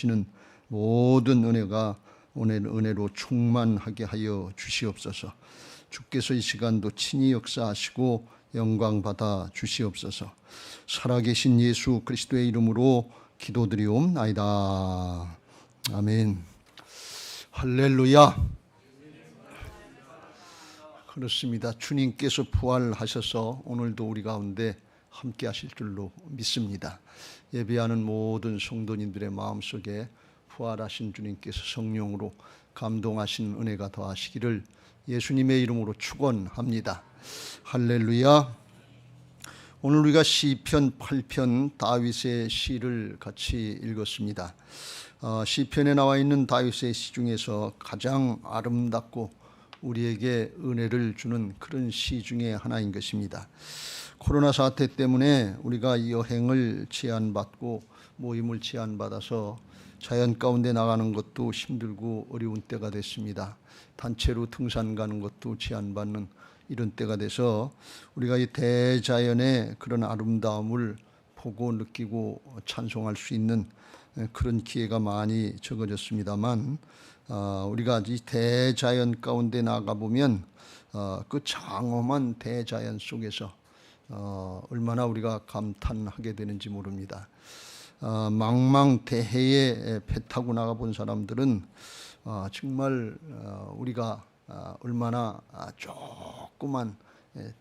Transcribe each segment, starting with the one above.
주시는 모든 은혜가 오늘 은혜로 충만하게 하여 주시옵소서. 주께서 이 시간도 친히 역사하시고 영광 받아 주시옵소서. 살아계신 예수 그리스도의 이름으로 기도드리옵나이다. 아멘. 할렐루야. 그렇습니다. 주님께서 부활하셔서 오늘도 우리 가운데 함께 하실 줄로 믿습니다. 예배하는 모든 성도님들의 마음속에 부활하신 주님께서 성령으로 감동하신 은혜가 더하시기를 예수님의 이름으로 축원합니다. 할렐루야. 오늘 우리가 시편 8편 다윗의 시를 같이 읽었습니다. 시편에 나와 있는 다윗의 시 중에서 가장 아름답고 우리에게 은혜를 주는 그런 시 중에 하나인 것입니다. 코로나 사태 때문에 우리가 여행을 제한받고 모임을 제한받아서 자연 가운데 나가는 것도 힘들고 어려운 때가 됐습니다. 단체로 등산 가는 것도 제한받는 이런 때가 돼서 우리가 이 대자연의 그런 아름다움을 보고 느끼고 찬송할 수 있는 그런 기회가 많이 적어졌습니다만 우리가 이 대자연 가운데 나가 보면 그 장엄한 대자연 속에서 얼마나 우리가 감탄하게 되는지 모릅니다. 망망대해에 배 타고 나가 본 사람들은 정말 우리가 얼마나 조그만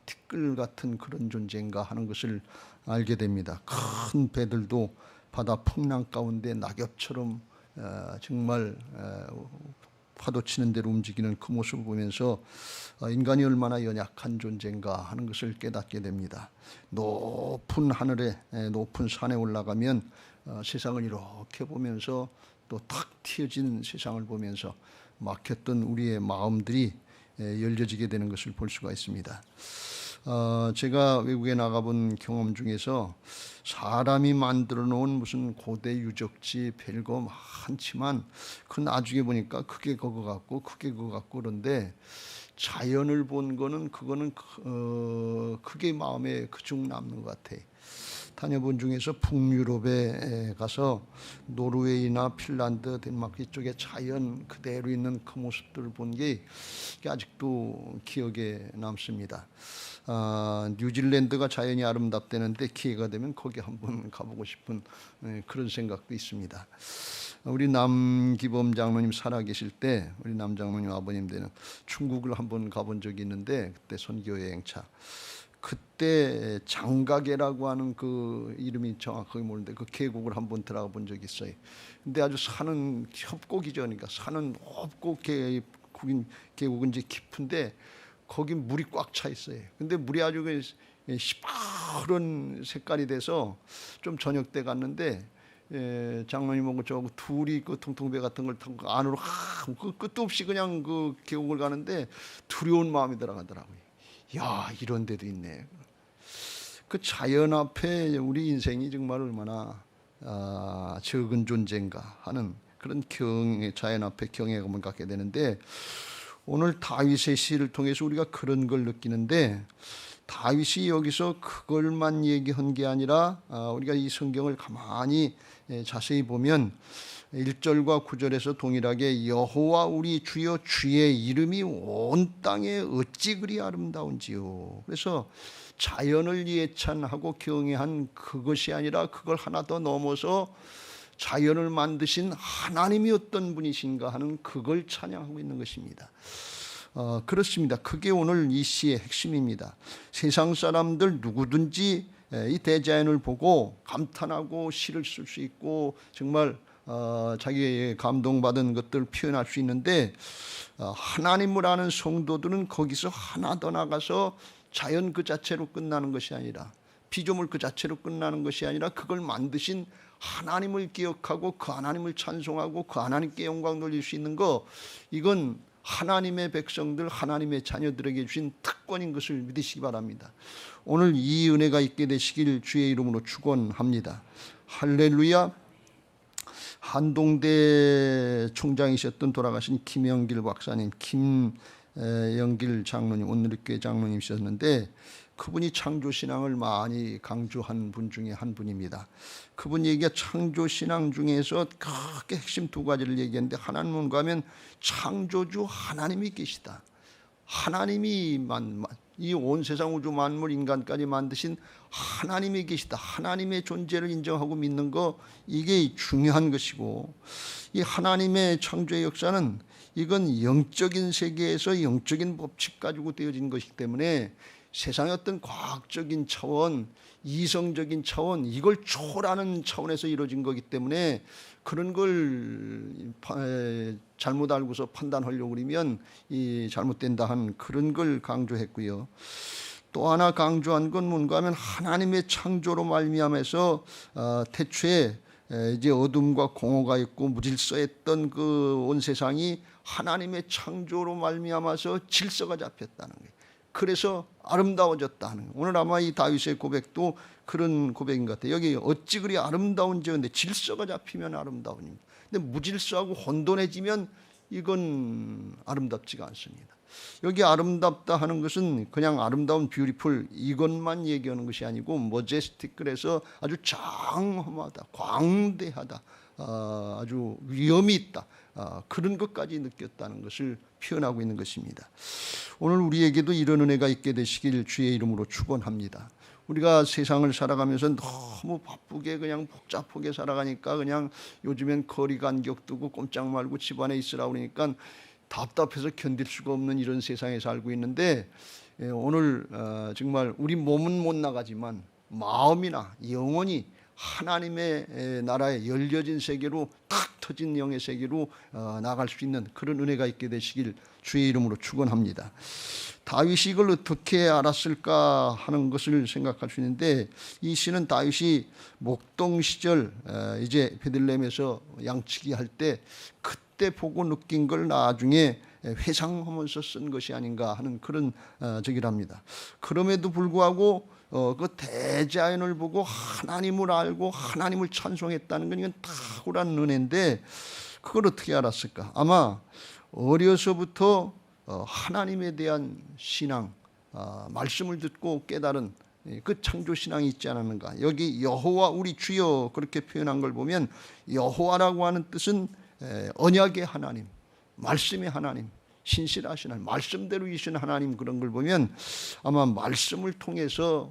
티끌 같은 그런 존재인가 하는 것을 알게 됩니다. 큰 배들도 바다 풍랑 가운데 낙엽처럼 정말 파도 치는 대로 움직이는 그 모습을 보면서 인간이 얼마나 연약한 존재인가 하는 것을 깨닫게 됩니다. 높은 하늘에 높은 산에 올라가면 세상을 이렇게 보면서 또 탁 트여진 세상을 보면서 막혔던 우리의 마음들이 열려지게 되는 것을 볼 수가 있습니다. 제가 외국에 나가본 경험 중에서 사람이 만들어 놓은 무슨 고대 유적지 별거 많지만 그 나중에 보니까 크게 그거 같고 크게 그거 같고 그런데 자연을 본 거는 그거는 크게 마음에 그중 남는 것 같아요. 다녀본 중에서 북유럽에 가서 노르웨이나 핀란드, 덴마크 이쪽에 자연 그대로 있는 그 모습들을 본 게 아직도 기억에 남습니다. 뉴질랜드가 자연이 아름답다는데 기회가 되면 거기 한번 가보고 싶은 그런 생각도 있습니다. 우리 남기범 장로님 살아계실 때 우리 남 장로님 아버님 때는 중국을 한번 가본 적이 있는데 그때 선교 여행차 그때 장가계라고 하는 그 이름이 정확하게 모르는데 그 계곡을 한번 들어가 본 적이 있어요. 근데 아주 산은 협곡이죠. 그러니까 산은 높고 계곡은 이제 깊은데 거기 물이 꽉 차 있어요. 근데 물이 아주 시퍼런 색깔이 돼서 좀 저녁 때 갔는데 장로님하고 저 둘이 그 통통배 같은 걸 타고 안으로 그 끝도 없이 그냥 그 계곡을 가는데 두려운 마음이 들어가더라고요. 야, 이런 데도 있네. 그 자연 앞에 우리 인생이 정말 얼마나 적은 존재인가 하는 그런 자연 앞에 경외감을 갖게 되는데 오늘 다윗의 시를 통해서 우리가 그런 걸 느끼는데 다윗이 여기서 그걸만 얘기한 게 아니라 우리가 이 성경을 가만히 자세히 보면 1절과 9절에서 동일하게 여호와 우리 주여 주의 이름이 온 땅에 어찌 그리 아름다운지요. 그래서 자연을 예찬하고 경외한 그것이 아니라 그걸 하나 더 넘어서 자연을 만드신 하나님이 어떤 분이신가 하는 그걸 찬양하고 있는 것입니다. 그렇습니다. 그게 오늘 이 시의 핵심입니다. 세상 사람들 누구든지 이 대자연을 보고 감탄하고 시를 쓸 수 있고 정말 자기의 감동받은 것들을 표현할 수 있는데 하나님을 아는 성도들은 거기서 하나 더 나가서 자연 그 자체로 끝나는 것이 아니라 피조물 그 자체로 끝나는 것이 아니라 그걸 만드신 하나님을 기억하고 그 하나님을 찬송하고 그 하나님께 영광 돌릴 수 있는 거 이건 하나님의 백성들 하나님의 자녀들에게 주신 특권인 것을 믿으시기 바랍니다. 오늘 이 은혜가 있게 되시길 주의 이름으로 축원합니다. 할렐루야. 한동대 총장이셨던 돌아가신 김영길 박사님, 김영길 장로님, 온누리교회 장로님이셨는데 그분이 창조신앙을 많이 강조한 분 중에 한 분입니다. 그분 얘기가 창조신앙 중에서 크게 핵심 두 가지를 얘기했는데, 하나는 뭔가 하면 창조주 하나님이 계시다. 하나님이 이 온 세상 우주 만물 인간까지 만드신 하나님이 계시다. 하나님의 존재를 인정하고 믿는 거, 이게 중요한 것이고, 이 하나님의 창조의 역사는 이건 영적인 세계에서 영적인 법칙 가지고 되어진 것이기 때문에 세상의 어떤 과학적인 차원, 이성적인 차원, 이걸 초월하는 차원에서 이루어진 거기 때문에 그런 걸 잘못 알고서 판단하려고 그러면 이 잘못된다 하는 그런 걸 강조했고요. 또 하나 강조한 건 뭔가 하면 하나님의 창조로 말미암아서 태초에 이제 어둠과 공허가 있고 무질서했던 그 온 세상이 하나님의 창조로 말미암아서 질서가 잡혔다는 거예요. 그래서 아름다워졌다 하는 거예요. 오늘 아마 이 다윗의 고백도 그런 고백인 것 같아요. 여기 어찌 그리 아름다운지, 근데 질서가 잡히면 아름다운입니다. 근데 무질서하고 혼돈해지면 이건 아름답지가 않습니다. 여기 아름답다 하는 것은 그냥 아름다운 뷰티풀 이것만 얘기하는 것이 아니고 머제스틱, 그래서 아주 장엄하다, 광대하다, 아주 위엄이 있다, 그런 것까지 느꼈다는 것을 표현하고 있는 것입니다. 오늘 우리에게도 이런 은혜가 있게 되시길 주의 이름으로 축원합니다. 우리가 세상을 살아가면서 너무 바쁘게 그냥 복잡하게 살아가니까 그냥 요즘엔 거리 간격 두고 꼼짝 말고 집안에 있으라 그러니까 답답해서 견딜 수가 없는 이런 세상에 살고 있는데, 오늘 정말 우리 몸은 못 나가지만 마음이나 영혼이 하나님의 나라에 열려진 세계로, 탁 터진 영의 세계로 나갈 수 있는 그런 은혜가 있게 되시길 주의 이름으로 축원합니다. 다윗이 이걸 어떻게 알았을까 하는 것을 생각할 수 있는데, 이 시는 다윗이 목동 시절 이제 베들레헴에서 양치기 할 때 그때 보고 느낀 걸 나중에 회상하면서 쓴 것이 아닌가 하는 그런 적이랍니다. 그럼에도 불구하고 그 대자연을 보고 하나님을 알고 하나님을 찬송했다는 건 이건 탁월한 은혜인데, 그걸 어떻게 알았을까? 아마 어려서부터 하나님에 대한 신앙, 말씀을 듣고 깨달은 그 창조 신앙이 있지 않았는가. 여기 여호와 우리 주여 그렇게 표현한 걸 보면 여호와라고 하는 뜻은 언약의 하나님, 말씀의 하나님, 신실하신 하나님, 말씀대로 이신 하나님, 그런 걸 보면 아마 말씀을 통해서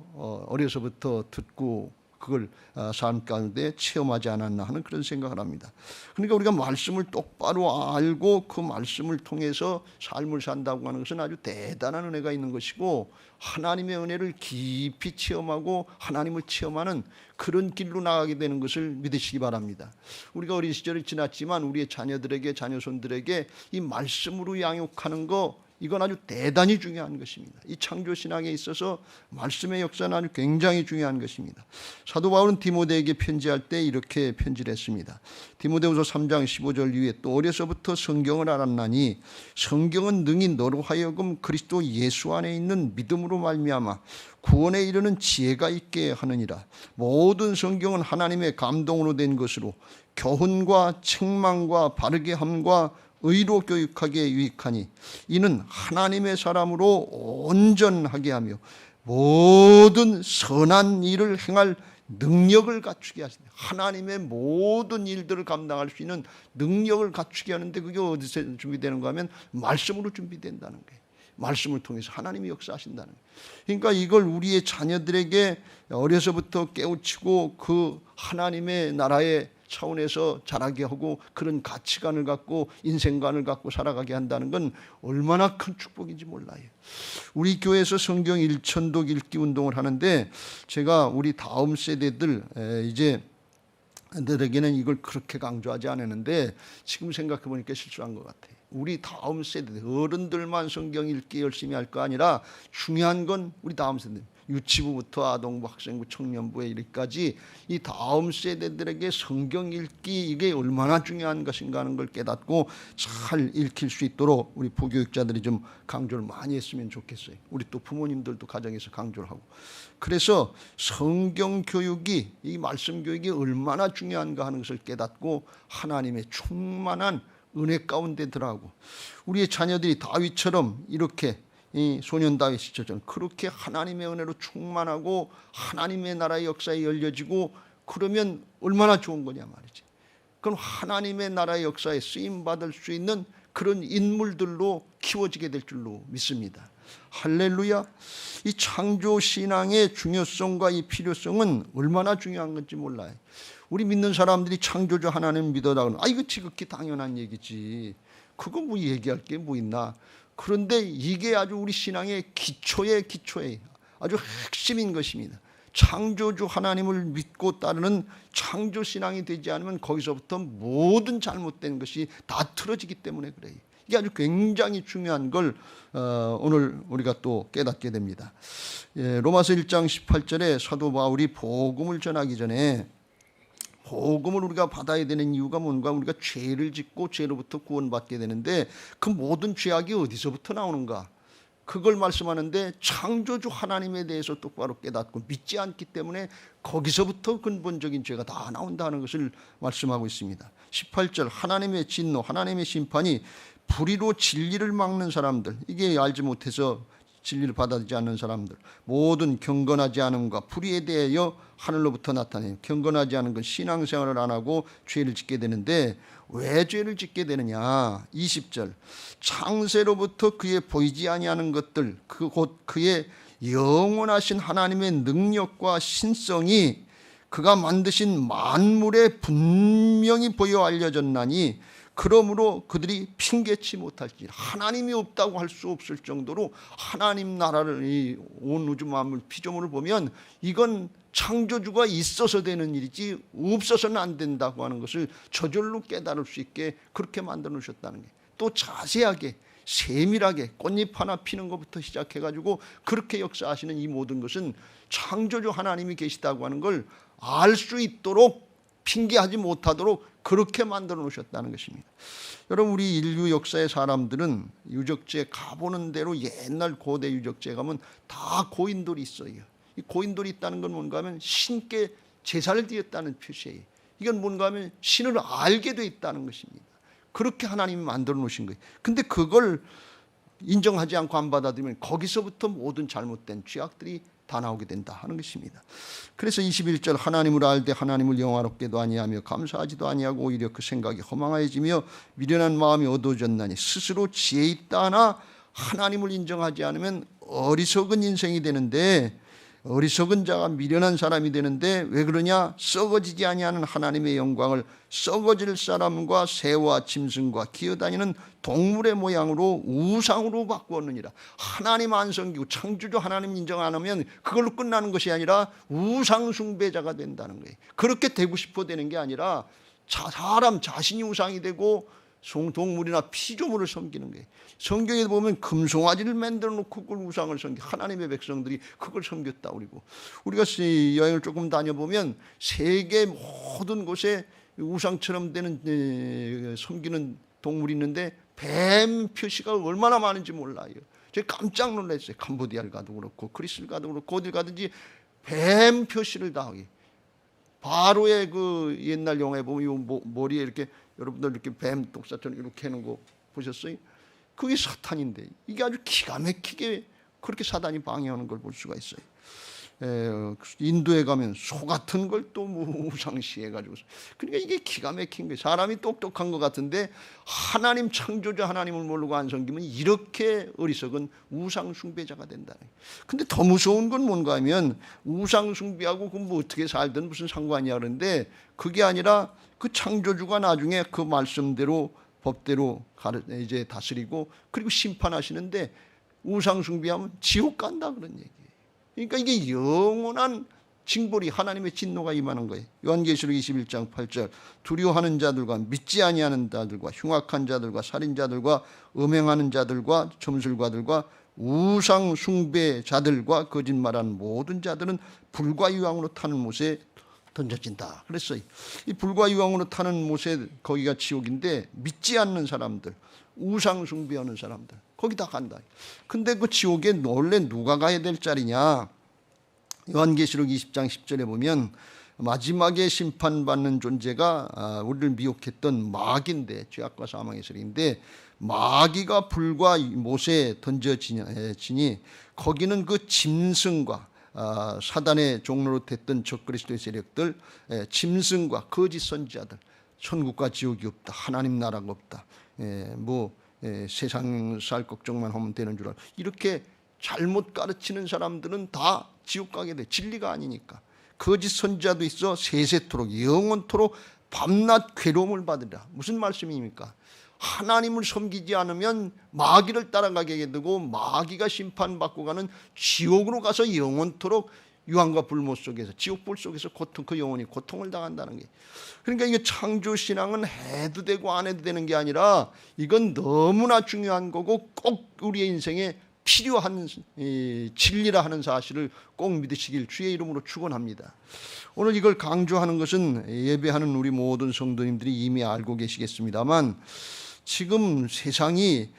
어려서부터 듣고 그걸 삶 가운데 체험하지 않았나 하는 그런 생각을 합니다. 그러니까 우리가 말씀을 똑바로 알고 그 말씀을 통해서 삶을 산다고 하는 것은 아주 대단한 은혜가 있는 것이고, 하나님의 은혜를 깊이 체험하고 하나님을 체험하는 그런 길로 나가게 되는 것을 믿으시기 바랍니다. 우리가 어린 시절을 지났지만 우리의 자녀들에게, 자녀손들에게 이 말씀으로 양육하는 거, 이건 아주 대단히 중요한 것입니다. 이 창조신앙에 있어서 말씀의 역사는 아주 굉장히 중요한 것입니다. 사도 바울은 디모데에게 편지할 때 이렇게 편지를 했습니다. 디모데후서 3장 15절 이후에 또 어려서부터 성경을 알았나니 성경은 능히 너로 하여금 그리스도 예수 안에 있는 믿음으로 말미암아 구원에 이르는 지혜가 있게 하느니라. 모든 성경은 하나님의 감동으로 된 것으로 교훈과 책망과 바르게 함과 의로 교육하기에 유익하니 이는 하나님의 사람으로 온전하게 하며 모든 선한 일을 행할 능력을 갖추게 하신다. 하나님의 모든 일들을 감당할 수 있는 능력을 갖추게 하는데, 그게 어디서 준비되는가 하면 말씀으로 준비된다는 거예요. 말씀을 통해서 하나님이 역사하신다는 거예요. 그러니까 이걸 우리의 자녀들에게 어려서부터 깨우치고 그 하나님의 나라의 차원에서 자라게 하고 그런 가치관을 갖고 인생관을 갖고 살아가게 한다는 건 얼마나 큰 축복인지 몰라요. 우리 교회에서 성경 1천독 읽기 운동을 하는데, 제가 우리 다음 세대들 이제 들에게는 이걸 그렇게 강조하지 않았는데 지금 생각해 보니까 실수한 것 같아요. 우리 다음 세대 어른들만 성경 읽기 열심히 할 거 아니라 중요한 건 우리 다음 세대, 유치부부터 아동부, 학생부, 청년부에 이르기까지 이 다음 세대들에게 성경 읽기, 이게 얼마나 중요한 것인가 하는 걸 깨닫고 잘 읽힐 수 있도록 우리 부교육자들이 좀 강조를 많이 했으면 좋겠어요. 우리 또 부모님들도 가정에서 강조를 하고. 그래서 성경 교육이, 이 말씀 교육이 얼마나 중요한가 하는 것을 깨닫고 하나님의 충만한 은혜 가운데 들어가고, 우리의 자녀들이 다윗처럼 이렇게 이 소년 다윗이처럼 그렇게 하나님의 은혜로 충만하고 하나님의 나라의 역사에 열려지고 그러면 얼마나 좋은 거냐 말이지. 그럼 하나님의 나라의 역사에 쓰임받을 수 있는 그런 인물들로 키워지게 될 줄로 믿습니다. 할렐루야. 이 창조신앙의 중요성과 이 필요성은 얼마나 중요한 건지 몰라요. 우리 믿는 사람들이 창조주 하나님 믿어라고 이거 지극히 당연한 얘기지. 그거 뭐 얘기할 게 뭐 있나. 그런데 이게 아주 우리 신앙의 기초의 아주 핵심인 것입니다. 창조주 하나님을 믿고 따르는 창조신앙이 되지 않으면 거기서부터 모든 잘못된 것이 다 틀어지기 때문에 그래요. 이게 아주 굉장히 중요한 걸 오늘 우리가 또 깨닫게 됩니다. 로마서 1장 18절에 사도 바울이 복음을 전하기 전에 복음을 우리가 받아야 되는 이유가 뭔가 우리가 죄를 짓고 죄로부터 구원받게 되는데 그 모든 죄악이 어디서부터 나오는가 그걸 말씀하는데 창조주 하나님에 대해서 똑바로 깨닫고 믿지 않기 때문에 거기서부터 근본적인 죄가 다 나온다는 것을 말씀하고 있습니다. 18절 하나님의 진노 하나님의 심판이 불의로 진리를 막는 사람들 이게 알지 못해서 진리를 받아들이지 않는 사람들 모든 경건하지 않음과 불의에 대하여 하늘로부터 나타내요. 경건하지 않은 건 신앙생활을 안 하고 죄를 짓게 되는데 왜 죄를 짓게 되느냐. 20절 창세로부터 그의 보이지 아니하는 것들 곧 그의 영원하신 하나님의 능력과 신성이 그가 만드신 만물에 분명히 보여 알려졌나니 그러므로 그들이 핑계치 못할지라. 하나님이 없다고 할 수 없을 정도로 하나님 나라를 이 온 우주 만물 피조물을 보면 이건 창조주가 있어서 되는 일이지 없어서는 안 된다고 하는 것을 저절로 깨달을 수 있게 그렇게 만들어 놓으셨다는 게 또 자세하게 세밀하게 꽃잎 하나 피는 것부터 시작해가지고 그렇게 역사하시는 이 모든 것은 창조주 하나님이 계시다고 하는 걸 알 수 있도록 핑계하지 못하도록 그렇게 만들어 놓으셨다는 것입니다. 여러분 우리 인류 역사의 사람들은 유적지에 가보는 대로 옛날 고대 유적지에 가면 다 고인돌이 있어요. 이 고인돌이 있다는 건 뭔가 하면 신께 제사를 드렸다는 표시예요. 이건 뭔가 하면 신을 알게 돼 있다는 것입니다. 그렇게 하나님이 만들어 놓으신 거예요. 근데 그걸 인정하지 않고 안 받아들이면 거기서부터 모든 잘못된 죄악들이 다 나오게 된다 하는 것입니다. 그래서 21절 하나님을 알되 하나님을 영화롭게도 아니하며 감사하지도 아니하고 오히려 그 생각이 허망해지며 미련한 마음이 어두워졌나니 스스로 지혜 있다 하나 하나님을 인정하지 않으면 어리석은 인생이 되는데 어리석은 자가 미련한 사람이 되는데 왜 그러냐. 썩어지지 아니하는 하나님의 영광을 썩어질 사람과 새와 짐승과 기어다니는 동물의 모양으로 우상으로 바꾸었느니라. 하나님 안 섬기고 창조주 하나님 인정 안 하면 그걸로 끝나는 것이 아니라 우상 숭배자가 된다는 거예요. 그렇게 되고 싶어 되는 게 아니라 사람 자신이 우상이 되고 동물이나 피조물을 섬기는 거예요. 성경에 보면 금송아지를 만들어 놓고 그걸 우상을 섬기 하나님의 백성들이 그걸 섬겼다 그러고 우리가 여행을 조금 다녀보면 세계 모든 곳에 우상처럼 되는 섬기는 동물이 있는데 뱀 표시가 얼마나 많은지 몰라요. 제가 깜짝 놀랐어요. 캄보디아를 가도 그렇고 그리스를 가도 그렇고 어딜 가든지 뱀 표시를 다 하게. 바로의 그 옛날 영화에 보면 이 머리에 이렇게 여러분들 이렇게 뱀 독사처럼 이렇게 하는 거 보셨어요? 그게 사탄인데 이게 아주 기가 막히게 그렇게 사단이 방해하는 걸 볼 수가 있어요. 인도에 가면 소 같은 걸 또 우상시해가지고 그러니까 이게 기가 막힌 거예요. 사람이 똑똑한 것 같은데 하나님 창조주 하나님을 모르고 안 섬기면 이렇게 어리석은 우상 숭배자가 된다. 근데 더 무서운 건 뭔가 하면 우상 숭배하고 그럼 뭐 어떻게 살든 무슨 상관이야 그러는데 그게 아니라 그 창조주가 나중에 그 말씀대로 법대로 이제 다스리고 그리고 심판하시는데 우상 숭배하면 지옥 간다 그런 얘기예요. 그러니까 이게 영원한 징벌이 하나님의 진노가 임하는 거예요. 요한계시록 21장 8절 두려워하는 자들과 믿지 아니하는 자들과 흉악한 자들과 살인자들과 음행하는 자들과 점술가들과 우상 숭배자들과 거짓말하는 모든 자들은 불과 유황으로 타는 못에 던져진다 그랬어요. 이 불과 유황으로 타는 못에 거기가 지옥인데 믿지 않는 사람들 우상 숭배하는 사람들 거기 다 간다. 근데 그 지옥에 원래 누가 가야 될 자리냐. 요한계시록 20장 10절에 보면 마지막에 심판받는 존재가 우리를 미혹했던 마귀인데, 죄악과 사망의 세력인데, 마귀가 불과 못에 던져지니 거기는 그 짐승과 사단의 종로로 됐던 적그리스도의 세력들, 짐승과 거짓 선지자들, 천국과 지옥이 없다, 하나님 나라가 없다, 세상 살 걱정만 하면 되는 줄 알고, 이렇게 잘못 가르치는 사람들은 다 지옥 가게 돼. 진리가 아니니까. 거짓 선지자도 있어 세세토록 영원토록 밤낮 괴로움을 받으리라. 무슨 말씀입니까? 하나님을 섬기지 않으면 마귀를 따라가게 되고 마귀가 심판받고 가는 지옥으로 가서 영원토록 유황과 불못 속에서, 지옥불 속에서 그 영혼이 고통을 당한다는 게. 그러니까 이게 창조신앙은 해도 되고 안 해도 되는 게 아니라 이건 너무나 중요한 거고 꼭 우리의 인생에 필요한 진리라 하는 사실을 꼭 믿으시길 주의 이름으로 축원합니다. 오늘 이걸 강조하는 것은 예배하는 우리 모든 성도님들이 이미 알고 계시겠습니다만, 지금 세상이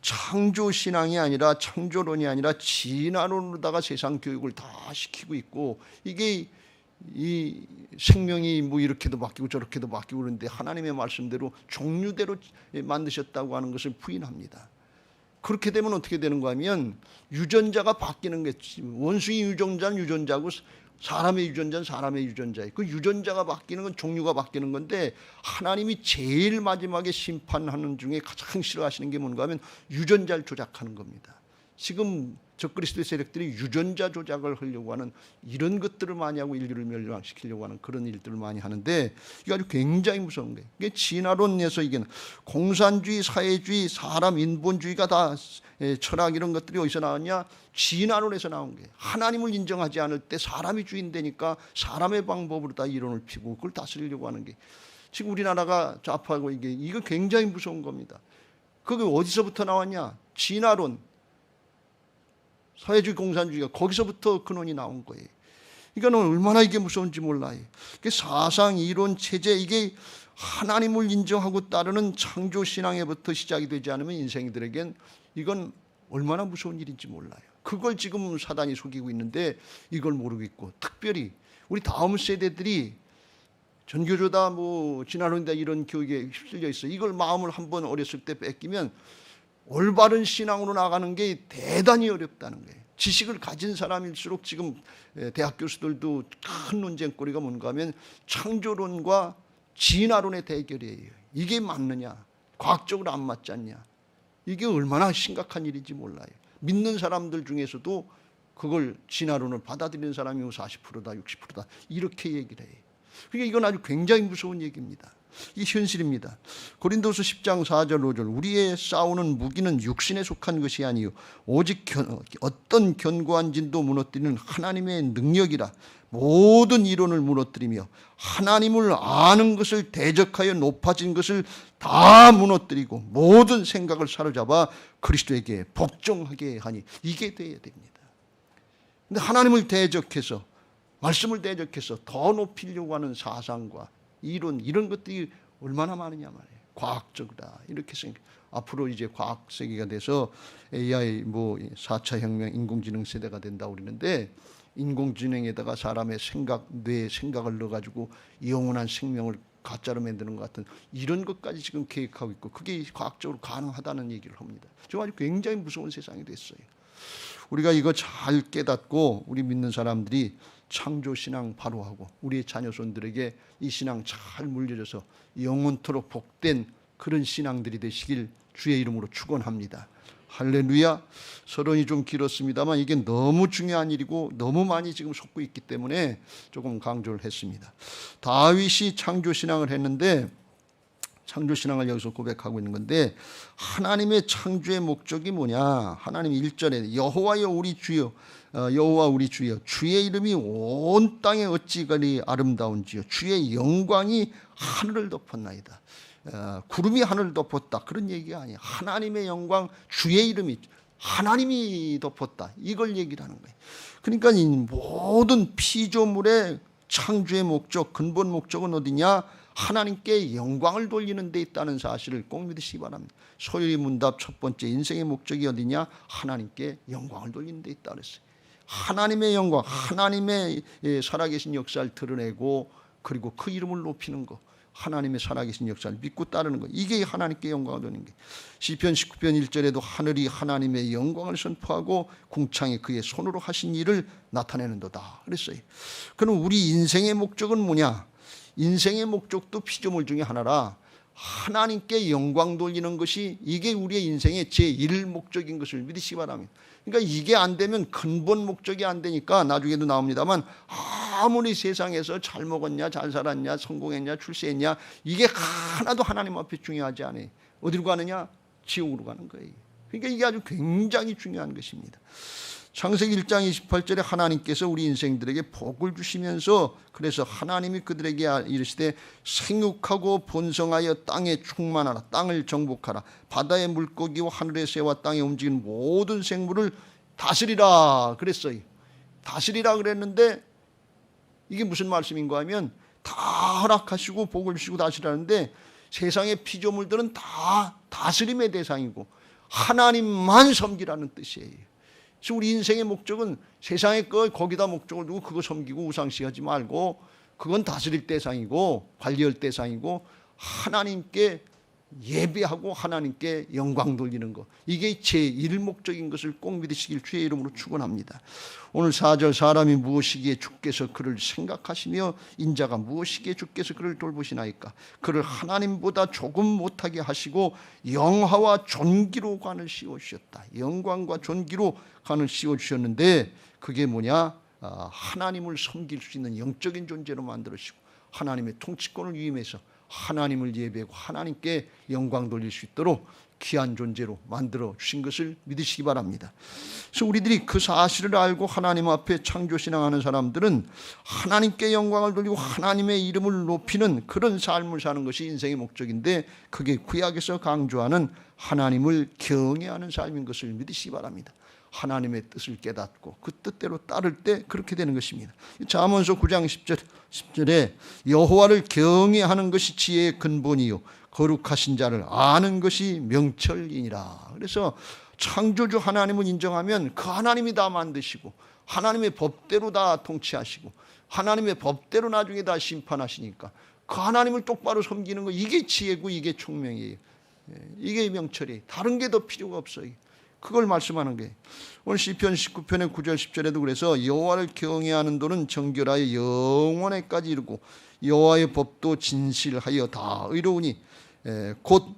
창조신앙이 아니라, 창조론이 아니라 진화론으로다가 세상 교육을 다 시키고 있고, 이게 이 생명이 이렇게도 바뀌고 저렇게도 바뀌고 그러는데 하나님의 말씀대로 종류대로 만드셨다고 하는 것을 부인합니다. 그렇게 되면 어떻게 되는가 하면 유전자가 바뀌는 게, 원숭이 유전자는 유전자고 사람의 유전자는 사람의 유전자예요. 그 유전자가 바뀌는 건 종류가 바뀌는 건데, 하나님이 제일 마지막에 심판하는 중에 가장 싫어하시는 게 뭔가 하면 유전자를 조작하는 겁니다. 지금 적그리스도의 세력들이 유전자 조작을 하려고 하는 이런 것들을 많이 하고 인류를 멸망시키려고 하는 그런 일들을 많이 하는데, 이게 아주 굉장히 무서운 거예요. 이게 진화론에서 이게 공산주의, 사회주의, 사람 인본주의가 다 철학 이런 것들이 어디서 나왔냐? 진화론에서 나온 거예요. 하나님을 인정하지 않을 때 사람이 주인 되니까 사람의 방법으로 다 이론을 피고 그걸 다스리려고 하는 게 지금 우리나라가 좌파고, 이거 굉장히 무서운 겁니다. 그게 어디서부터 나왔냐? 진화론, 사회주의, 공산주의가 거기서부터 근원이 나온 거예요. 이거는 얼마나 이게 무서운지 몰라요. 사상, 이론, 체제, 이게 하나님을 인정하고 따르는 창조신앙에부터 시작이 되지 않으면 인생들에겐 이건 얼마나 무서운 일인지 몰라요. 그걸 지금 사단이 속이고 있는데 이걸 모르고 있고, 특별히 우리 다음 세대들이 전교조다 진화론이다 이런 교육에 휩쓸려 있어. 이걸 마음을 한번 어렸을 때 뺏기면 올바른 신앙으로 나가는 게 대단히 어렵다는 거예요. 지식을 가진 사람일수록 지금 대학 교수들도 큰 논쟁거리가 뭔가 하면 창조론과 진화론의 대결이에요. 이게 맞느냐? 과학적으로 안 맞지 않냐? 이게 얼마나 심각한 일인지 몰라요. 믿는 사람들 중에서도 그걸 진화론을 받아들이는 사람이 40%다 60%다 이렇게 얘기를 해요. 그러니까 이건 아주 굉장히 무서운 얘기입니다. 이 현실입니다. 고린도서 10장 4절 5절 우리의 싸우는 무기는 육신에 속한 것이 아니요 오직 어떤 견고한 진도 무너뜨리는 하나님의 능력이라. 모든 이론을 무너뜨리며 하나님을 아는 것을 대적하여 높아진 것을 다 무너뜨리고 모든 생각을 사로잡아 그리스도에게 복종하게 하니. 이게 돼야 됩니다. 근데 하나님을 대적해서, 말씀을 대적해서 더 높이려고 하는 사상과 이론, 이런 것들이 얼마나 많으냐 말이에요. 과학적이다 이렇게 생각. 앞으로 이제 과학 세계가 돼서 AI 4차 혁명 인공지능 세대가 된다고 그러는데, 인공지능에다가 사람의 생각, 뇌의 생각을 넣어가지고 영원한 생명을 가짜로 만드는 것 같은 이런 것까지 지금 계획하고 있고, 그게 과학적으로 가능하다는 얘기를 합니다. 지금 아주 굉장히 무서운 세상이 됐어요. 우리가 이거 잘 깨닫고 우리 믿는 사람들이 창조신앙 바로 하고 우리의 자녀손들에게 이 신앙 잘 물려줘서 영원토록 복된 그런 신앙들이 되시길 주의 이름으로 축원합니다. 할렐루야. 서론이 좀 길었습니다만 이게 너무 중요한 일이고 너무 많이 지금 속고 있기 때문에 조금 강조를 했습니다. 다윗이 창조신앙을 했는데, 창조신앙을 여기서 고백하고 있는 건데, 하나님의 창조의 목적이 뭐냐? 하나님 1절에 여호와여 우리 주여, 여호와 우리 주여, 주의 이름이 온 땅에 어찌 그리 아름다운지요, 주의 영광이 하늘을 덮었나이다. 구름이 하늘을 덮었다 그런 얘기가 아니야. 하나님의 영광, 주의 이름이, 하나님이 덮었다 이걸 얘기를 하는 거예요. 그러니까 이 모든 피조물의 창조의 목적, 근본 목적은 어디냐? 하나님께 영광을 돌리는 데 있다는 사실을 꼭 믿으시기 바랍니다. 소유의 문답 첫 번째, 인생의 목적이 어디냐? 하나님께 영광을 돌리는 데 있다 그랬어요. 하나님의 영광, 하나님의 살아계신 역사를 드러내고 그리고 그 이름을 높이는 것, 하나님의 살아계신 역사를 믿고 따르는 것, 이게 하나님께 영광을 돌리는 게. 시편 19편 1절에도 하늘이 하나님의 영광을 선포하고 궁창이 그의 손으로 하신 일을 나타내는도다 그랬어요. 그럼 우리 인생의 목적은 뭐냐? 인생의 목적도 피조물 중에 하나라. 하나님께 영광 돌리는 것이 이게 우리의 인생의 제1목적인 것을 믿으시기 바랍니다. 그러니까 이게 안 되면 근본 목적이 안 되니까 나중에도 나옵니다만 아무리 세상에서 잘 먹었냐, 잘 살았냐, 성공했냐, 출세했냐, 이게 하나도 하나님 앞에 중요하지 않아요. 어디로 가느냐? 지옥으로 가는 거예요. 그러니까 이게 아주 굉장히 중요한 것입니다. 창세기 1장 28절에 하나님께서 우리 인생들에게 복을 주시면서 그래서 하나님이 그들에게 이르시되 생육하고 번성하여 땅에 충만하라, 땅을 정복하라, 바다의 물고기와 하늘의 새와 땅에 움직이는 모든 생물을 다스리라 그랬어요. 다스리라 그랬는데 이게 무슨 말씀인가 하면 다 허락하시고 복을 주시고 다스리라는데 세상의 피조물들은 다 다스림의 대상이고 하나님만 섬기라는 뜻이에요. 그래서 우리 인생의 목적은 세상의 거 거기다 목적을 두고 그거 섬기고 우상시하지 말고 그건 다스릴 대상이고 관리할 대상이고 하나님께 예배하고 하나님께 영광 돌리는 것, 이게 제1목적인 것을 꼭 믿으시길 주의 이름으로 축원합니다. 오늘 4절 사람이 무엇이기에 주께서 그를 생각하시며 인자가 무엇이기에 주께서 그를 돌보시나이까. 그를 하나님보다 조금 못하게 하시고 영화와 존귀로 관을 씌워주셨다. 영광과 존귀로 관을 씌워주셨는데 그게 뭐냐? 하나님을 섬길 수 있는 영적인 존재로 만들으시고 하나님의 통치권을 위임해서 하나님을 예배하고 하나님께 영광 돌릴 수 있도록 귀한 존재로 만들어 주신 것을 믿으시기 바랍니다. 그래서 우리들이 그 사실을 알고 하나님 앞에 창조신앙하는 사람들은 하나님께 영광을 돌리고 하나님의 이름을 높이는 그런 삶을 사는 것이 인생의 목적인데 그게 구약에서 강조하는 하나님을 경외하는 삶인 것을 믿으시기 바랍니다. 하나님의 뜻을 깨닫고 그 뜻대로 따를 때 그렇게 되는 것입니다. 잠언서 9장 10절에 여호와를 경외하는 것이 지혜의 근본이요 거룩하신 자를 아는 것이 명철이니라. 그래서 창조주 하나님을 인정하면 그 하나님이 다 만드시고 하나님의 법대로 다 통치하시고 하나님의 법대로 나중에 다 심판하시니까 그 하나님을 똑바로 섬기는 거, 이게 지혜고 이게 총명이에요. 이게 명철이에요. 다른 게 더 필요가 없어요. 그걸 말씀하는 거예요. 오늘 시편 19편의 9절 10절에도 그래서 여호와를 경외하는 도는 정결하여 영원에까지 이르고 여호와의 법도 진실하여 다 의로우니 곧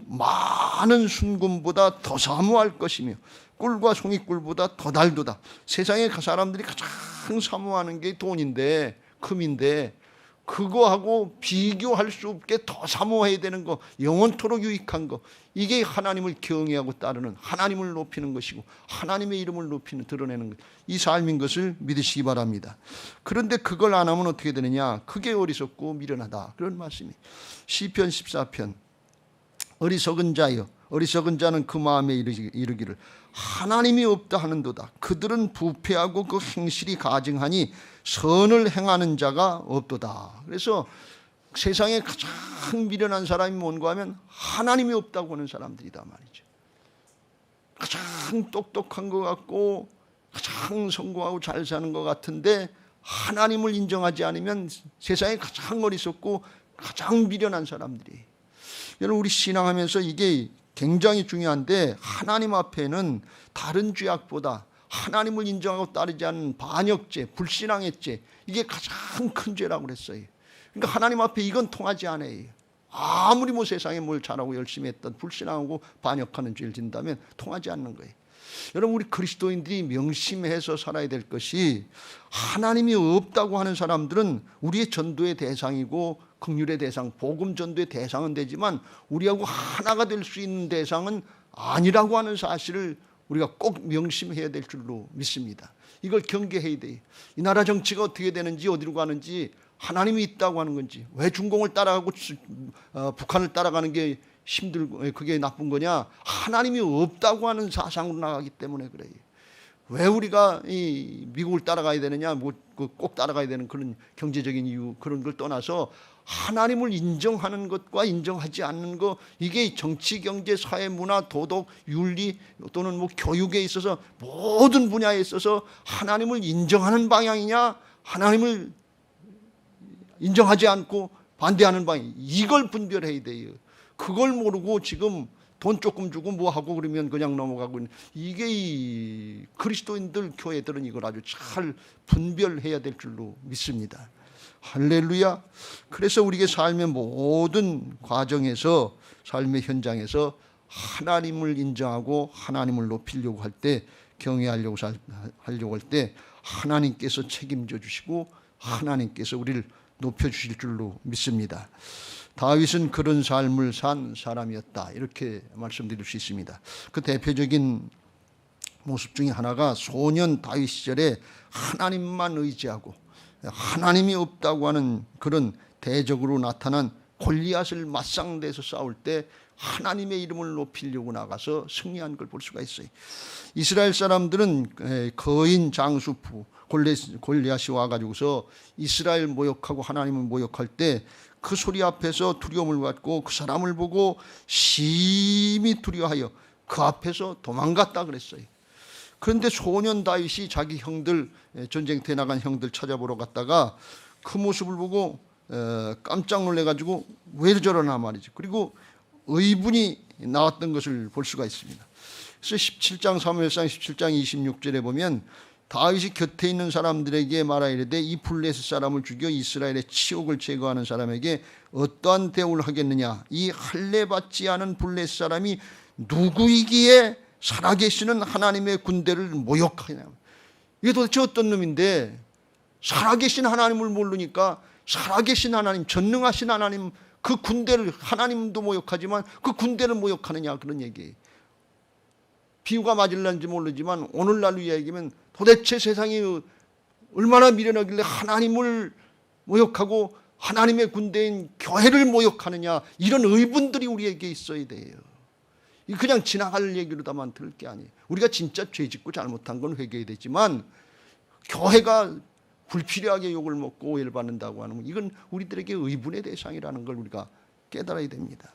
많은 순금보다 더 사모할 것이며 꿀과 송이꿀보다 더 달도다. 세상에 사람들이 가장 사모하는 게 돈인데 금인데 그거하고 비교할 수 없게 더 사모해야 되는 거, 영원토록 유익한 거, 이게 하나님을 경외하고 따르는, 하나님을 높이는 것이고 하나님의 이름을 높이는, 드러내는 것, 이 삶인 것을 믿으시기 바랍니다. 그런데 그걸 안 하면 어떻게 되느냐? 그게 어리석고 미련하다, 그런 말씀이. 시편 14편 어리석은 자여, 어리석은 자는 그 마음에 이르기를 하나님이 없다 하는도다. 그들은 부패하고 그 행실이 가증하니 선을 행하는 자가 없도다. 그래서 세상에 가장 미련한 사람이 뭔가 하면 하나님이 없다고 하는 사람들이다 말이죠. 가장 똑똑한 것 같고 가장 성공하고 잘 사는 것 같은데 하나님을 인정하지 않으면 세상에 가장 어리석고 가장 미련한 사람들이. 여러분, 우리 신앙하면서 이게 굉장히 중요한데 하나님 앞에는 다른 죄악보다 하나님을 인정하고 따르지 않는 반역죄, 불신앙의 죄, 이게 가장 큰 죄라고 그랬어요. 그러니까 하나님 앞에 이건 통하지 않아요. 아무리 뭐 세상에 뭘 잘하고 열심히 했던 불신앙하고 반역하는 죄를 진다면 통하지 않는 거예요. 여러분, 우리 그리스도인들이 명심해서 살아야 될 것이 하나님이 없다고 하는 사람들은 우리의 전도의 대상이고 긍휼의 대상, 복음 전도의 대상은 되지만 우리하고 하나가 될 수 있는 대상은 아니라고 하는 사실을 우리가 꼭 명심해야 될 줄로 믿습니다. 이걸 경계해야 돼요. 이 나라 정치가 어떻게 되는지 어디로 가는지 하나님이 있다고 하는 건지, 왜 중공을 따라가고 북한을 따라가는 게 힘들고 그게 나쁜 거냐? 하나님이 없다고 하는 사상으로 나가기 때문에 그래요. 왜 우리가 이 미국을 따라가야 되느냐? 뭐 꼭 따라가야 되는 그런 경제적인 이유, 그런 걸 떠나서 하나님을 인정하는 것과 인정하지 않는 것, 이게 정치, 경제, 사회, 문화, 도덕, 윤리 또는 뭐 교육에 있어서 모든 분야에 있어서 하나님을 인정하는 방향이냐, 하나님을 인정하지 않고 반대하는 방향, 이걸 분별해야 돼요. 그걸 모르고 지금 돈 조금 주고 뭐 하고 그러면 그냥 넘어가고 있는, 이게 이 그리스도인들 교회들은 이걸 아주 잘 분별해야 될 줄로 믿습니다. 할렐루야. 그래서 우리의 삶의 모든 과정에서, 삶의 현장에서 하나님을 인정하고 하나님을 높이려고 할 때, 경외하려고 할 때 하나님께서 책임져 주시고 하나님께서 우리를 높여주실 줄로 믿습니다. 다윗은 그런 삶을 산 사람이었다, 이렇게 말씀드릴 수 있습니다. 그 대표적인 모습 중에 하나가 소년 다윗 시절에 하나님만 의지하고 하나님이 없다고 하는 그런 대적으로 나타난 골리앗을 맞상대해서 싸울 때 하나님의 이름을 높이려고 나가서 승리한 걸 볼 수가 있어요. 이스라엘 사람들은 거인 장수부 골리앗이 와가지고서 이스라엘 모욕하고 하나님을 모욕할 때 그 소리 앞에서 두려움을 갖고 그 사람을 보고 심히 두려워하여 그 앞에서 도망갔다 그랬어요. 그런데 소년 다윗이 자기 형들, 전쟁터에 나간 형들 찾아보러 갔다가 그 모습을 보고 깜짝 놀래가지고 왜 저러나 말이지. 그리고 의분이 나왔던 것을 볼 수가 있습니다. 그래서 17장 사무엘상 17장 26절에 보면 다윗이 곁에 있는 사람들에게 말하 이르되 이 블레셋 사람을 죽여 이스라엘의 치욕을 제거하는 사람에게 어떠한 대우를 하겠느냐. 이 할례 받지 않은 블레셋 사람이 누구이기에 살아계시는 하나님의 군대를 모욕하냐. 이게 도대체 어떤 놈인데, 살아계신 하나님을 모르니까 살아계신 하나님, 전능하신 하나님, 그 군대를, 하나님도 모욕하지만 그 군대를 모욕하느냐, 그런 얘기예요. 비유가 맞을런지 모르지만 오늘날로 이야기하면 도대체 세상이 얼마나 미련하길래 하나님을 모욕하고 하나님의 군대인 교회를 모욕하느냐, 이런 의분들이 우리에게 있어야 돼요. 그냥 지나갈 얘기로다만 들을 게 아니에요. 우리가 진짜 죄짓고 잘못한 건 회개해야 되지만 교회가 불필요하게 욕을 먹고 오해를 받는다고 하는 건 이건 우리들에게 의분의 대상이라는 걸 우리가 깨달아야 됩니다.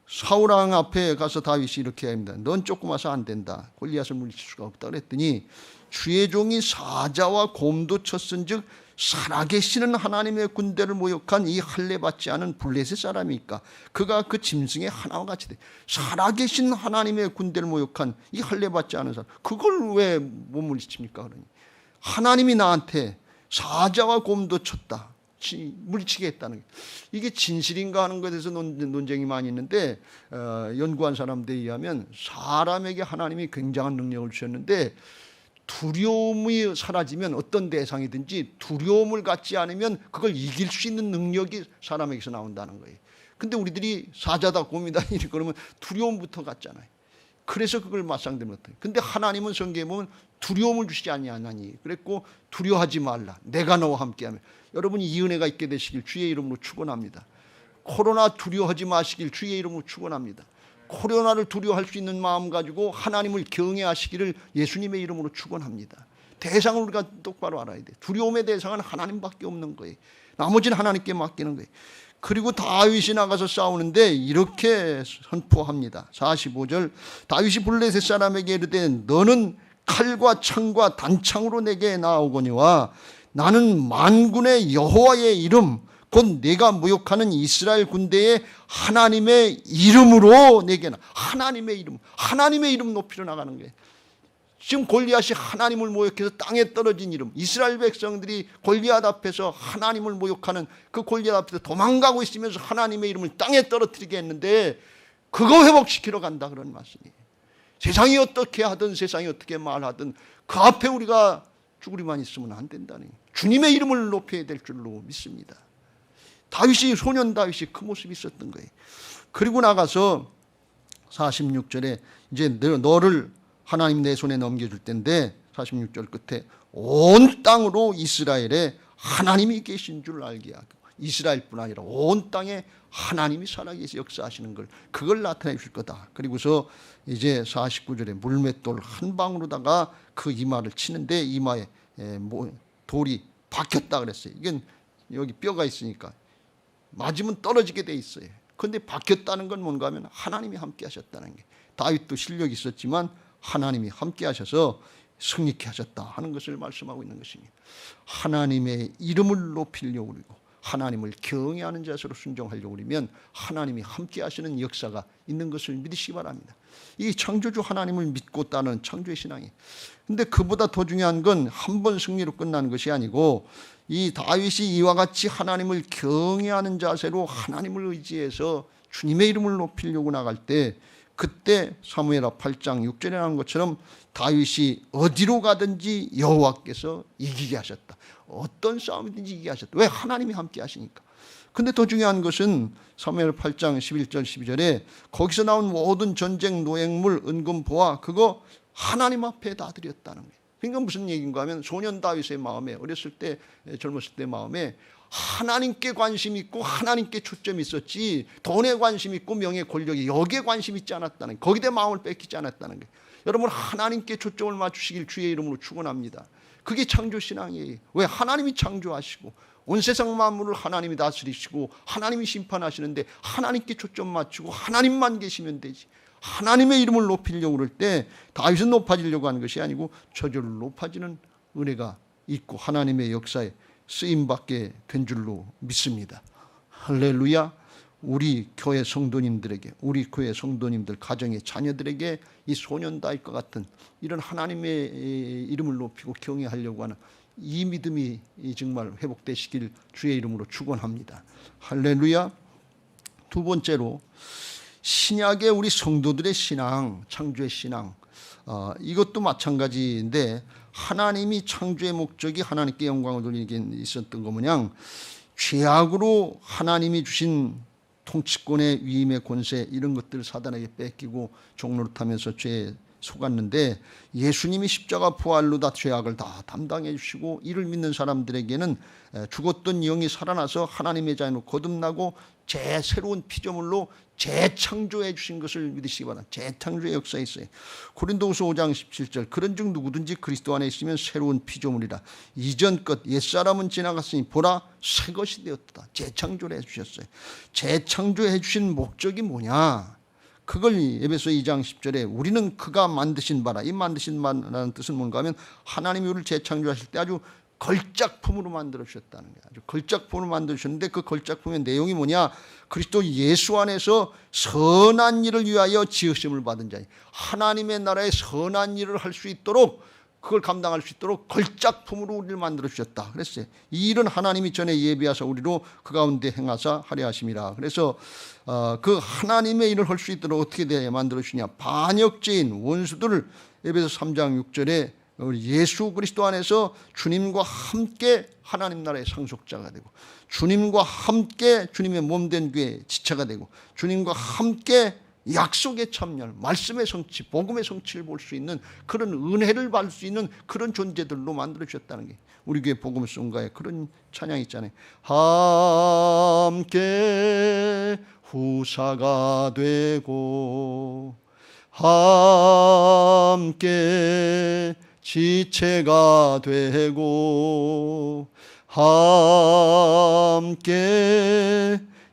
사울왕 앞에 가서 다윗이 이렇게 합니다. 넌 조그마서 안 된다. 골리앗을 물리칠 수가 없다 그랬더니 주의 종이 사자와 곰도 쳤은즉 살아계시는 하나님의 군대를 모욕한 이 할례 받지 않은 블레셋 사람이니까 그가 그 짐승의 하나와 같이 돼. 살아계신 하나님의 군대를 모욕한 이 할례 받지 않은 사람, 그걸 왜 못 물리칩니까? 그러니 하나님이 나한테 사자와 곰도 쳤다, 물리치게 했다는 게 이게 진실인가 하는 것에 대해서 논쟁이 많이 있는데, 연구한 사람들에 의하면 사람에게 하나님이 굉장한 능력을 주셨는데 두려움이 사라지면 어떤 대상이든지 두려움을 갖지 않으면 그걸 이길 수 있는 능력이 사람에게서 나온다는 거예요. 근데 우리들이 사자다 곰이다 이렇게 그러면 두려움부터 갖잖아요. 그래서 그걸 맞상대 못해요. 근데 하나님은 성경에 보면 두려움을 주시지 아니하나니 그랬고 두려워하지 말라 내가 너와 함께하며. 여러분이 이 은혜가 있게 되시길 주의 이름으로 축원합니다. 코로나 두려워하지 마시길 주의 이름으로 축원합니다. 코로나를 두려워할 수 있는 마음 가지고 하나님을 경외하시기를 예수님의 이름으로 축원합니다. 대상을 우리가 똑바로 알아야 돼. 두려움의 대상은 하나님밖에 없는 거예요. 나머지는 하나님께 맡기는 거예요. 그리고 다윗이 나가서 싸우는데 이렇게 선포합니다. 45절 다윗이 블레셋 사람에게 이르되 너는 칼과 창과 단창으로 내게 나아오거니와 나는 만군의 여호와의 이름 곧 내가 모욕하는 이스라엘 군대의 하나님의 이름으로 내게 하나님의 이름 높이려 나가는 거예요. 지금 골리앗이 하나님을 모욕해서 땅에 떨어진 이름, 이스라엘 백성들이 골리앗 앞에서 하나님을 모욕하는 그 골리앗 앞에서 도망가고 있으면서 하나님의 이름을 땅에 떨어뜨리게 했는데 그거 회복시키러 간다 그런 말씀이에요. 세상이 어떻게 하든 세상이 어떻게 말하든 그 앞에 우리가 쭈그리만 있으면 안 된다는, 주님의 이름을 높여야 될 줄로 믿습니다. 다윗이, 소년 다윗이 그 모습이 있었던 거예요. 그리고 나가서 46절에 이제 너를 하나님 내 손에 넘겨줄 텐데 46절 끝에 온 땅으로 이스라엘에 하나님이 계신 줄 알게 하고, 이스라엘뿐 아니라 온 땅에 하나님이 살아계셔 역사하시는 걸, 그걸 나타내 주실 거다. 그리고서 이제 49절에 물맷돌 한 방으로다가 그 이마를 치는데 이마에 돌이 박혔다 그랬어요. 이건 여기 뼈가 있으니까 맞으면 떨어지게 돼 있어요. 그런데 박혔다는 건 뭔가 하면 하나님이 함께 하셨다는 게, 다윗도 실력이 있었지만 하나님이 함께 하셔서 승리케 하셨다 하는 것을 말씀하고 있는 것입니다. 하나님의 이름을 높이려고 그러고 하나님을 경외하는 자세로 순종하려고 그러면 하나님이 함께 하시는 역사가 있는 것을 믿으시기 바랍니다. 이 창조주 하나님을 믿고 따르는 창조의 신앙이에요. 근데 그보다 더 중요한 건 한 번 승리로 끝나는 것이 아니고, 이 다윗이 이와 같이 하나님을 경외하는 자세로 하나님을 의지해서 주님의 이름을 높이려고 나갈 때, 그때 사무엘하 8장 6절에 나온 것처럼 다윗이 어디로 가든지 여호와께서 이기게 하셨다. 어떤 싸움이든지 이기게 하셨다. 왜? 하나님이 함께 하시니까. 근데 더 중요한 것은 사무엘 8장 11절 12절에 거기서 나온 모든 전쟁 노획물 은금보화 그거 하나님 앞에 다 드렸다는 거예요. 그러니까 무슨 얘기인가 하면 소년 다윗의 마음에, 어렸을 때 젊었을 때 마음에 하나님께 관심 있고 하나님께 초점이 있었지, 돈에 관심 있고 명예 권력이 여기에 관심 있지 않았다는 거예요. 거기에 마음을 뺏기지 않았다는 거예요. 여러분, 하나님께 초점을 맞추시길 주의 이름으로 축원합니다. 그게 창조신앙이에요. 왜? 하나님이 창조하시고 온 세상 만물을 하나님이 다스리시고 하나님이 심판하시는데 하나님께 초점 맞추고 하나님만 계시면 되지. 하나님의 이름을 높이려고 그럴 때 다윗은 높아지려고 하는 것이 아니고 저절로 높아지는 은혜가 있고 하나님의 역사에 쓰임받게 된 줄로 믿습니다. 할렐루야. 우리 교회 성도님들에게, 우리 교회 성도님들 가정의 자녀들에게 이 소년 다윗과 같은 이런 하나님의 이름을 높이고 경외하려고 하는 이 믿음이 정말 회복되시길 주의 이름으로 축원합니다. 할렐루야. 두 번째로 신약의 우리 성도들의 신앙, 창조의 신앙, 이것도 마찬가지인데, 하나님이 창조의 목적이 하나님께 영광을 돌리게 있었던 거 뭐냐, 죄악으로 하나님이 주신 통치권의 위임의 권세 이런 것들을 사단에게 뺏기고 종노릇하면서 죄에 속았는데, 예수님이 십자가 부활로 다 죄악을 다 담당해 주시고 이를 믿는 사람들에게는 죽었던 영이 살아나서 하나님의 자녀로 거듭나고 새로운 피조물로 재창조해 주신 것을 믿으시기 바랍니다. 재창조의 역사에 있어요. 고린도후서 5장 17절 그런즉 누구든지 그리스도 안에 있으면 새로운 피조물이라. 이전 것 옛사람은 지나갔으니 보라 새 것이 되었다. 재창조를 해주셨어요. 재창조해 주신 목적이 뭐냐? 그걸 에베소 2장 10절에 우리는 그가 만드신 바라. 이 만드신 바라는 뜻은 뭔가 하면 하나님이 우리를 재창조하실 때 아주 걸작품으로 만들어 주셨다는 거예요. 아주 걸작품으로 만들어 주셨는데 그 걸작품의 내용이 뭐냐? 그리스도 예수 안에서 선한 일을 위하여 지으심을 받은 자예요. 하나님의 나라의 선한 일을 할 수 있도록, 그걸 감당할 수 있도록 걸작품으로 우리를 만들어 주셨다 그랬어요. 이 일은 하나님이 전에 예비하사 우리로 그 가운데 행하사 하려 하심이라. 그래서 그 하나님의 일을 할 수 있도록 어떻게 만들어 주냐? 반역죄인 원수들을 에베소 3장 6절에 예수 그리스도 안에서 주님과 함께 하나님 나라의 상속자가 되고, 주님과 함께 주님의 몸된 교회의 지체가 되고, 주님과 함께 약속의 참여, 말씀의 성취, 복음의 성취를 볼 수 있는 그런 은혜를 받을 수 있는 그런 존재들로 만들어 주셨다는 게 우리 교회 복음송가에 그런 찬양이 있잖아요. 함께 후사가 되고 함께 지체가 되고 함께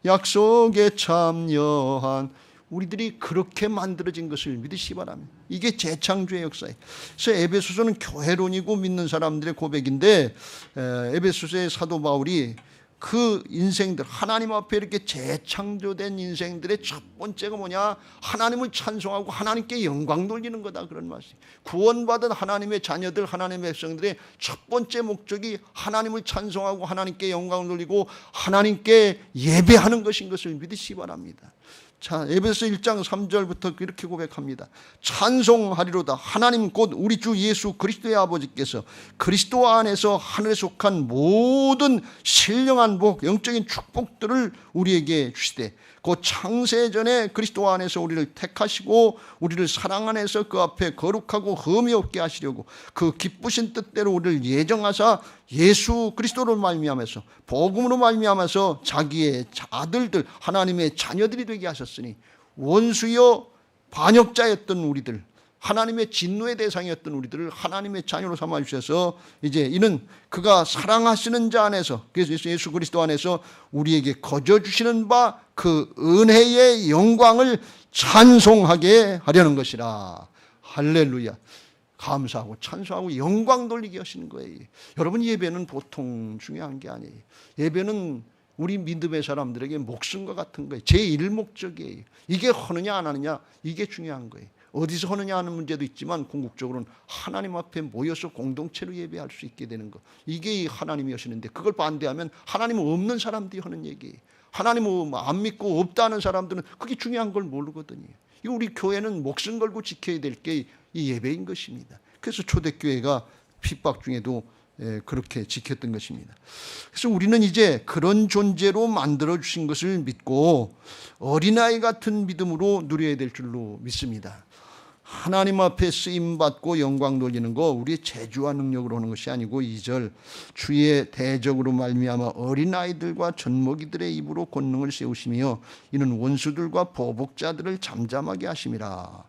약속에 참여한 우리들이 그렇게 만들어진 것을 믿으시기 바랍니다. 이게 재창조의 역사예요. 그래서 에베소서는 교회론이고 믿는 사람들의 고백인데, 에베소서의 사도 바울이 그 인생들, 하나님 앞에 이렇게 재창조된 인생들의 첫 번째가 뭐냐? 하나님을 찬송하고 하나님께 영광 돌리는 거다, 그런 말씀. 구원받은 하나님의 자녀들, 하나님의 백성들의 첫 번째 목적이 하나님을 찬송하고 하나님께 영광을 돌리고 하나님께 예배하는 것인 것을 믿으시기 바랍니다. 자, 에베소 1장 3절부터 이렇게 고백합니다. 찬송하리로다. 하나님 곧 우리 주 예수 그리스도의 아버지께서 그리스도 안에서 하늘에 속한 모든 신령한 복, 영적인 축복들을 우리에게 주시되, 그 창세전에 그리스도 안에서 우리를 택하시고 우리를 사랑 안에서 그 앞에 거룩하고 흠이 없게 하시려고 그 기쁘신 뜻대로 우리를 예정하사 예수 그리스도로 말미암아서, 복음으로 말미암아서 자기의 아들들, 하나님의 자녀들이 되게 하셨으니 원수여 반역자였던 우리들 하나님의 진노의 대상이었던 우리들을 하나님의 자녀로 삼아주셔서 이제 이는 그가 사랑하시는 자 안에서, 그래서 예수 그리스도 안에서 우리에게 거저 주시는 바 그 은혜의 영광을 찬송하게 하려는 것이라. 할렐루야. 감사하고 찬송하고 영광 돌리게 하시는 거예요. 여러분, 예배는 보통 중요한 게 아니에요. 예배는 우리 믿음의 사람들에게 목숨과 같은 거예요. 제1목적이에요. 이게 하느냐 안 하느냐, 이게 중요한 거예요. 어디서 하느냐 하는 문제도 있지만 궁극적으로는 하나님 앞에 모여서 공동체로 예배할 수 있게 되는 거, 이게 하나님이 하시는데, 그걸 반대하면 하나님 없는 사람들이 하는 얘기예요. 하나님 안 믿고 없다는 사람들은 그게 중요한 걸 모르거든요. 우리 교회는 목숨 걸고 지켜야 될 게 이 예배인 것입니다. 그래서 초대교회가 핍박 중에도 그렇게 지켰던 것입니다. 그래서 우리는 이제 그런 존재로 만들어주신 것을 믿고 어린아이 같은 믿음으로 누려야 될 줄로 믿습니다. 하나님 앞에 쓰임받고 영광 돌리는 거 우리의 재주와 능력으로 하는 것이 아니고, 2절 주의 대적으로 말미암아 어린아이들과 젖먹이들의 입으로 권능을 세우시며 이는 원수들과 보복자들을 잠잠하게 하심이라.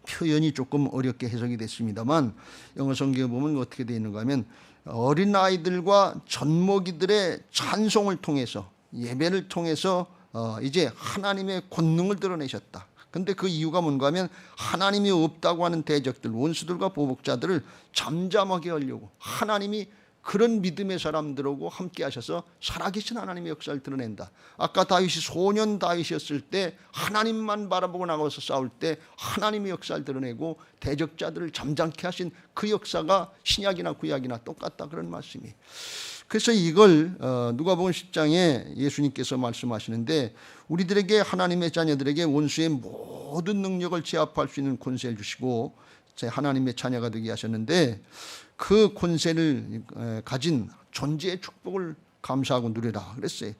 표현이 조금 어렵게 해석이 됐습니다만 영어 성경에 보면 어떻게 되어 있는가 하면, 어린아이들과 젖먹이들의 찬송을 통해서, 예배를 통해서 이제 하나님의 권능을 드러내셨다. 근데 그 이유가 뭔가 하면 하나님이 없다고 하는 대적들, 원수들과 보복자들을 잠잠하게 하려고 하나님이 그런 믿음의 사람들하고 함께 하셔서 살아계신 하나님의 역사를 드러낸다. 아까 다윗이 소년 다윗이었을 때 하나님만 바라보고 나가서 싸울 때 하나님의 역사를 드러내고 대적자들을 잠잠케 하신 그 역사가 신약이나 구약이나 똑같다, 그런 말씀이. 그래서 이걸 누가복음 10장에 예수님께서 말씀하시는데, 우리들에게, 하나님의 자녀들에게 원수의 모든 능력을 제압할 수 있는 권세를 주시고 하나님의 자녀가 되게 하셨는데, 그 권세를 가진 존재의 축복을 감사하고 누리라 그랬어요.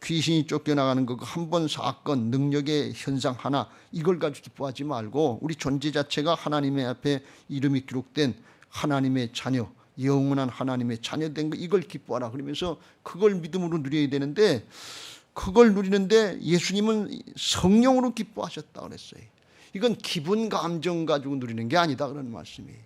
귀신이 쫓겨나가는 그 한 번 사건, 능력의 현상 하나, 이걸 가지고 기뻐하지 말고 우리 존재 자체가 하나님의 앞에 이름이 기록된 하나님의 자녀, 영원한 하나님의 자녀된 거, 이걸 기뻐하라 그러면서 그걸 믿음으로 누려야 되는데, 그걸 누리는데 예수님은 성령으로 기뻐하셨다 그랬어요. 이건 기분 감정 가지고 누리는 게 아니다, 그런 말씀이에요.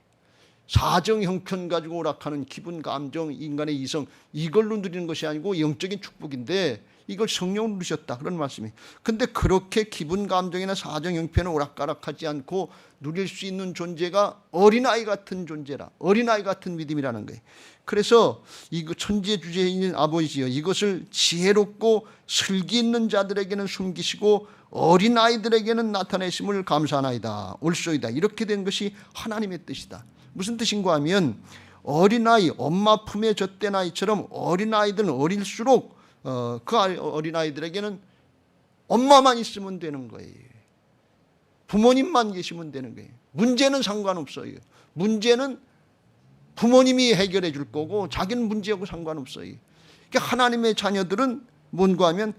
사정 형편 가지고 오락하는 기분 감정, 인간의 이성, 이걸로 누리는 것이 아니고 영적인 축복인데 이걸 성령으로 누리셨다, 그런 말씀이에요. 근데 그렇게 기분 감정이나 사정 형편을 오락가락하지 않고 누릴 수 있는 존재가 어린아이 같은 존재라, 어린아이 같은 믿음이라는 거예요. 그래서 이거 천지의 주제인 아버지여, 이것을 지혜롭고 슬기 있는 자들에게는 숨기시고 어린아이들에게는 나타내심을 감사하나이다, 옳소이다, 이렇게 된 것이 하나님의 뜻이다. 무슨 뜻인가 하면, 어린아이, 엄마 품에 젖된 아이처럼 어린아이들은 어릴수록 그 어린아이들에게는 엄마만 있으면 되는 거예요. 부모님만 계시면 되는 거예요. 문제는 상관없어요. 문제는 부모님이 해결해 줄 거고 자기는 문제하고 상관없어요. 그러니까 하나님의 자녀들은 뭔가 하면,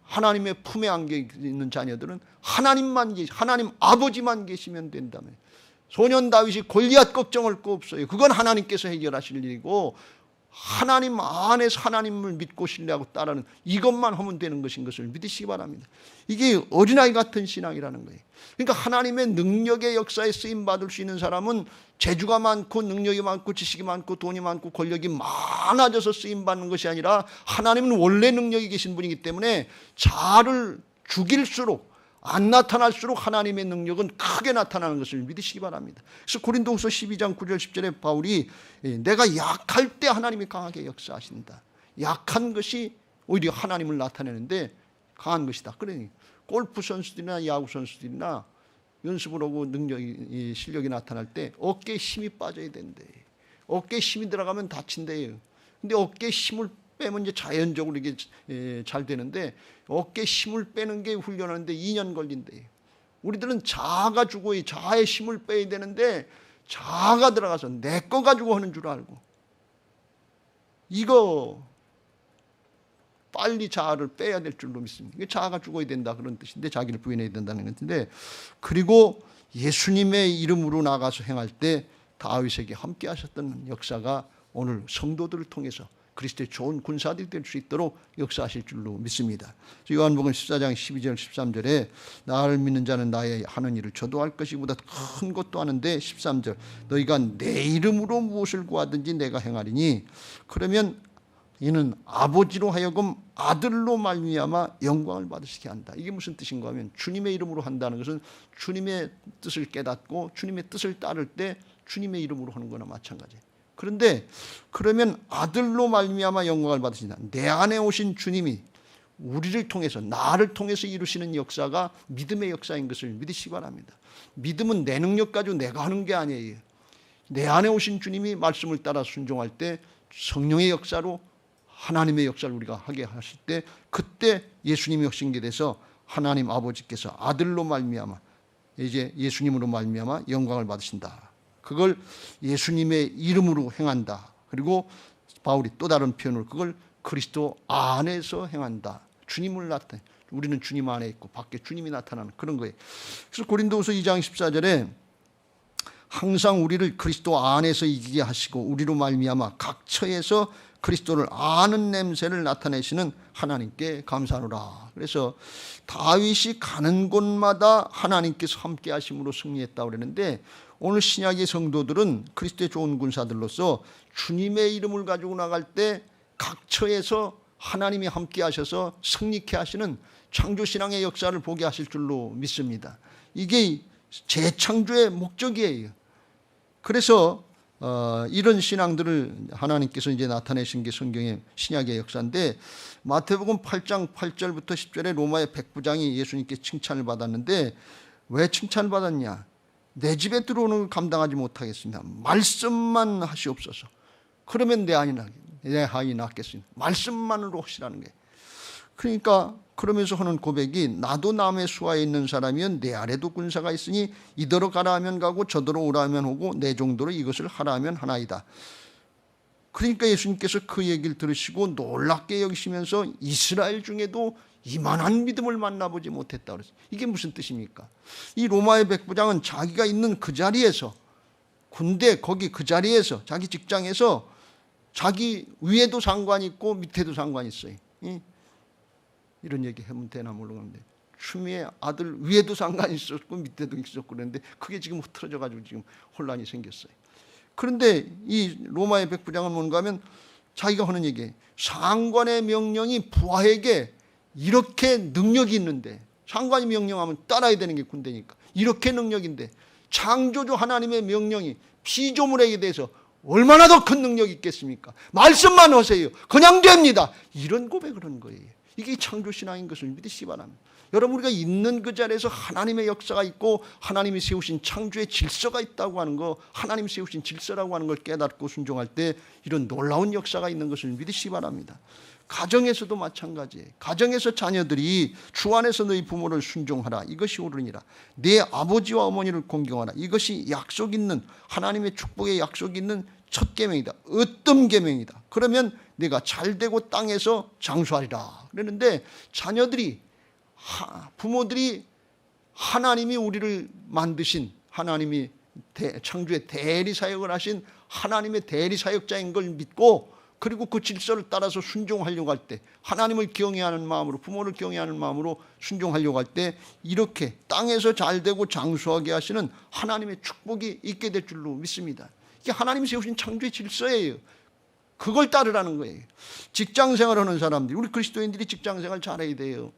하나님의 품에 안겨 있는 자녀들은 하나님 아버지만 계시면 된다며. 소년 다윗이 골리앗 걱정할 거 없어요. 그건 하나님께서 해결하실 일이고, 하나님 안에서 하나님을 믿고 신뢰하고 따르는 이것만 하면 되는 것인 것을 믿으시기 바랍니다. 이게 어린아이 같은 신앙이라는 거예요. 그러니까 하나님의 능력의 역사에 쓰임받을 수 있는 사람은 재주가 많고 능력이 많고 지식이 많고 돈이 많고 권력이 많아져서 쓰임받는 것이 아니라, 하나님은 원래 능력이 계신 분이기 때문에 자를 죽일수록, 안 나타날수록 하나님의 능력은 크게 나타나는 것을 믿으시기 바랍니다. 그래서 고린도후서 12장 9절 10절에 바울이 내가 약할 때 하나님이 강하게 역사하신다. 약한 것이 오히려 하나님을 나타내는데 강한 것이다. 그러니 골프 선수들이나 야구 선수들이나 연습을 하고 능력이, 실력이 나타날 때 어깨에 힘이 빠져야 된대. 어깨에 힘이 들어가면 다친대요. 근데 어깨에 힘을 빼면 이제 자연적으로 이게 잘 되는데, 어깨에 힘을 빼는 게 훈련하는데 2년 걸린대요. 우리들은 자아가 주고 자아의 힘을 빼야 되는데 자아가 들어가서 내 거 가지고 하는 줄 알고, 이거 빨리 자아를 빼야 될 줄로 믿습니다. 이게 자아가 죽어야 된다, 그런 뜻인데 자기를 부인해야 된다는 것인데, 그리고 예수님의 이름으로 나가서 행할 때 다윗에게 함께 하셨던 역사가 오늘 성도들을 통해서 그리스도의 좋은 군사들이 될 수 있도록 역사하실 줄로 믿습니다. 요한복음 14장 12절 13절에 나를 믿는 자는 나의 하는 일을 저도 할 것이보다 큰 것도 하는데 13절 너희가 내 이름으로 무엇을 구하든지 내가 행하리니 그러면 이는 아버지로 하여금 아들로 말미암아 영광을 받으시게 한다. 이게 무슨 뜻인가 하면 주님의 이름으로 한다는 것은 주님의 뜻을 깨닫고 주님의 뜻을 따를 때 주님의 이름으로 하는 거나 마찬가지예요. 그런데 그러면 아들로 말미암아 영광을 받으신다. 내 안에 오신 주님이 우리를 통해서 나를 통해서 이루시는 역사가 믿음의 역사인 것을 믿으시기 바랍니다. 믿음은 내 능력 가지고 내가 하는 게 아니에요. 내 안에 오신 주님이 말씀을 따라 순종할 때 성령의 역사로 하나님의 역사를 우리가 하게 하실 때 그때 예수님이 오신 게 돼서 하나님 아버지께서 아들로 말미암아 이제 예수님으로 말미암아 영광을 받으신다. 그걸 예수님의 이름으로 행한다. 그리고 바울이 또 다른 표현으로 그걸 그리스도 안에서 행한다. 주님을 나타내. 우리는 주님 안에 있고 밖에 주님이 나타나는 그런 거예요. 그래서 고린도후서 2장 14절에 항상 우리를 그리스도 안에서 이기게 하시고 우리로 말미암아 각 처에서 그리스도를 아는 냄새를 나타내시는 하나님께 감사하노라. 그래서 다윗이 가는 곳마다 하나님께서 함께 하심으로 승리했다고 그러는데 오늘 신약의 성도들은 그리스도의 좋은 군사들로서 주님의 이름을 가지고 나갈 때 각 처에서 하나님이 함께 하셔서 승리케 하시는 창조신앙의 역사를 보게 하실 줄로 믿습니다. 이게 재창조의 목적이에요. 그래서 이런 신앙들을 하나님께서 이제 나타내신 게 성경의 신약의 역사인데 마태복음 8장 8절부터 10절에 로마의 백부장이 예수님께 칭찬을 받았는데 왜 칭찬을 받았냐? 내 집에 들어오는 걸 감당하지 못하겠습니다. 말씀만 하시옵소서. 그러면 내 아이 낫겠습니다. 말씀만으로 하시라는 게. 그러니까 그러면서 하는 고백이 나도 남의 수하에 있는 사람이면 내 아래도 군사가 있으니 이더러 가라 하면 가고 저더러 오라 하면 오고 내 정도로 이것을 하라 하면 하나이다. 그러니까 예수님께서 그 얘기를 들으시고 놀랍게 여기시면서 이스라엘 중에도 이만한 믿음을 만나보지 못했다 그랬어요. 이게 무슨 뜻입니까? 이 로마의 백부장은 자기가 있는 그 자리에서 군대 거기 그 자리에서 자기 직장에서 자기 위에도 상관이 있고 밑에도 상관이 있어요. 이런 얘기 하면 되나 모르겠는데 추미애 아들 위에도 상관이 있었고 밑에도 있었고 그랬는데 그게 지금 흐트러져 가지고 지금 혼란이 생겼어요. 그런데 이 로마의 백부장은 뭔가 하면 자기가 하는 얘기예요. 상관의 명령이 부하에게 이렇게 능력이 있는데 상관이 명령하면 따라야 되는 게 군대니까 이렇게 능력인데 창조주 하나님의 명령이 피조물에게 대해서 얼마나 더 큰 능력이 있겠습니까? 말씀만 하세요. 그냥 됩니다. 이런 고백을 하는 거예요. 이게 창조신앙인 것을 믿으시기 바랍니다. 여러분 우리가 있는 그 자리에서 하나님의 역사가 있고 하나님이 세우신 창조의 질서가 있다고 하는 거 하나님이 세우신 질서라고 하는 걸 깨닫고 순종할 때 이런 놀라운 역사가 있는 것을 믿으시기 바랍니다. 가정에서도 마찬가지예요. 가정에서 자녀들이 주 안에서 너희 부모를 순종하라. 이것이 옳으니라. 내 아버지와 어머니를 공경하라. 이것이 약속 있는 하나님의 축복의 약속이 있는 첫 계명이다. 으뜸 계명이다. 그러면 내가 잘되고 땅에서 장수하리라. 그러는데 자녀들이 부모들이 하나님이 우리를 만드신 하나님이 창조의 대리사역을 하신 하나님의 대리사역자인 걸 믿고 그리고 그 질서를 따라서 순종하려고 할 때 하나님을 경외하는 마음으로 부모를 경외하는 마음으로 순종하려고 할 때 이렇게 땅에서 잘되고 장수하게 하시는 하나님의 축복이 있게 될 줄로 믿습니다. 이게 하나님이 세우신 창조의 질서예요. 그걸 따르라는 거예요. 직장생활하는 사람들이 우리 그리스도인들이 직장생활 잘해야 돼요.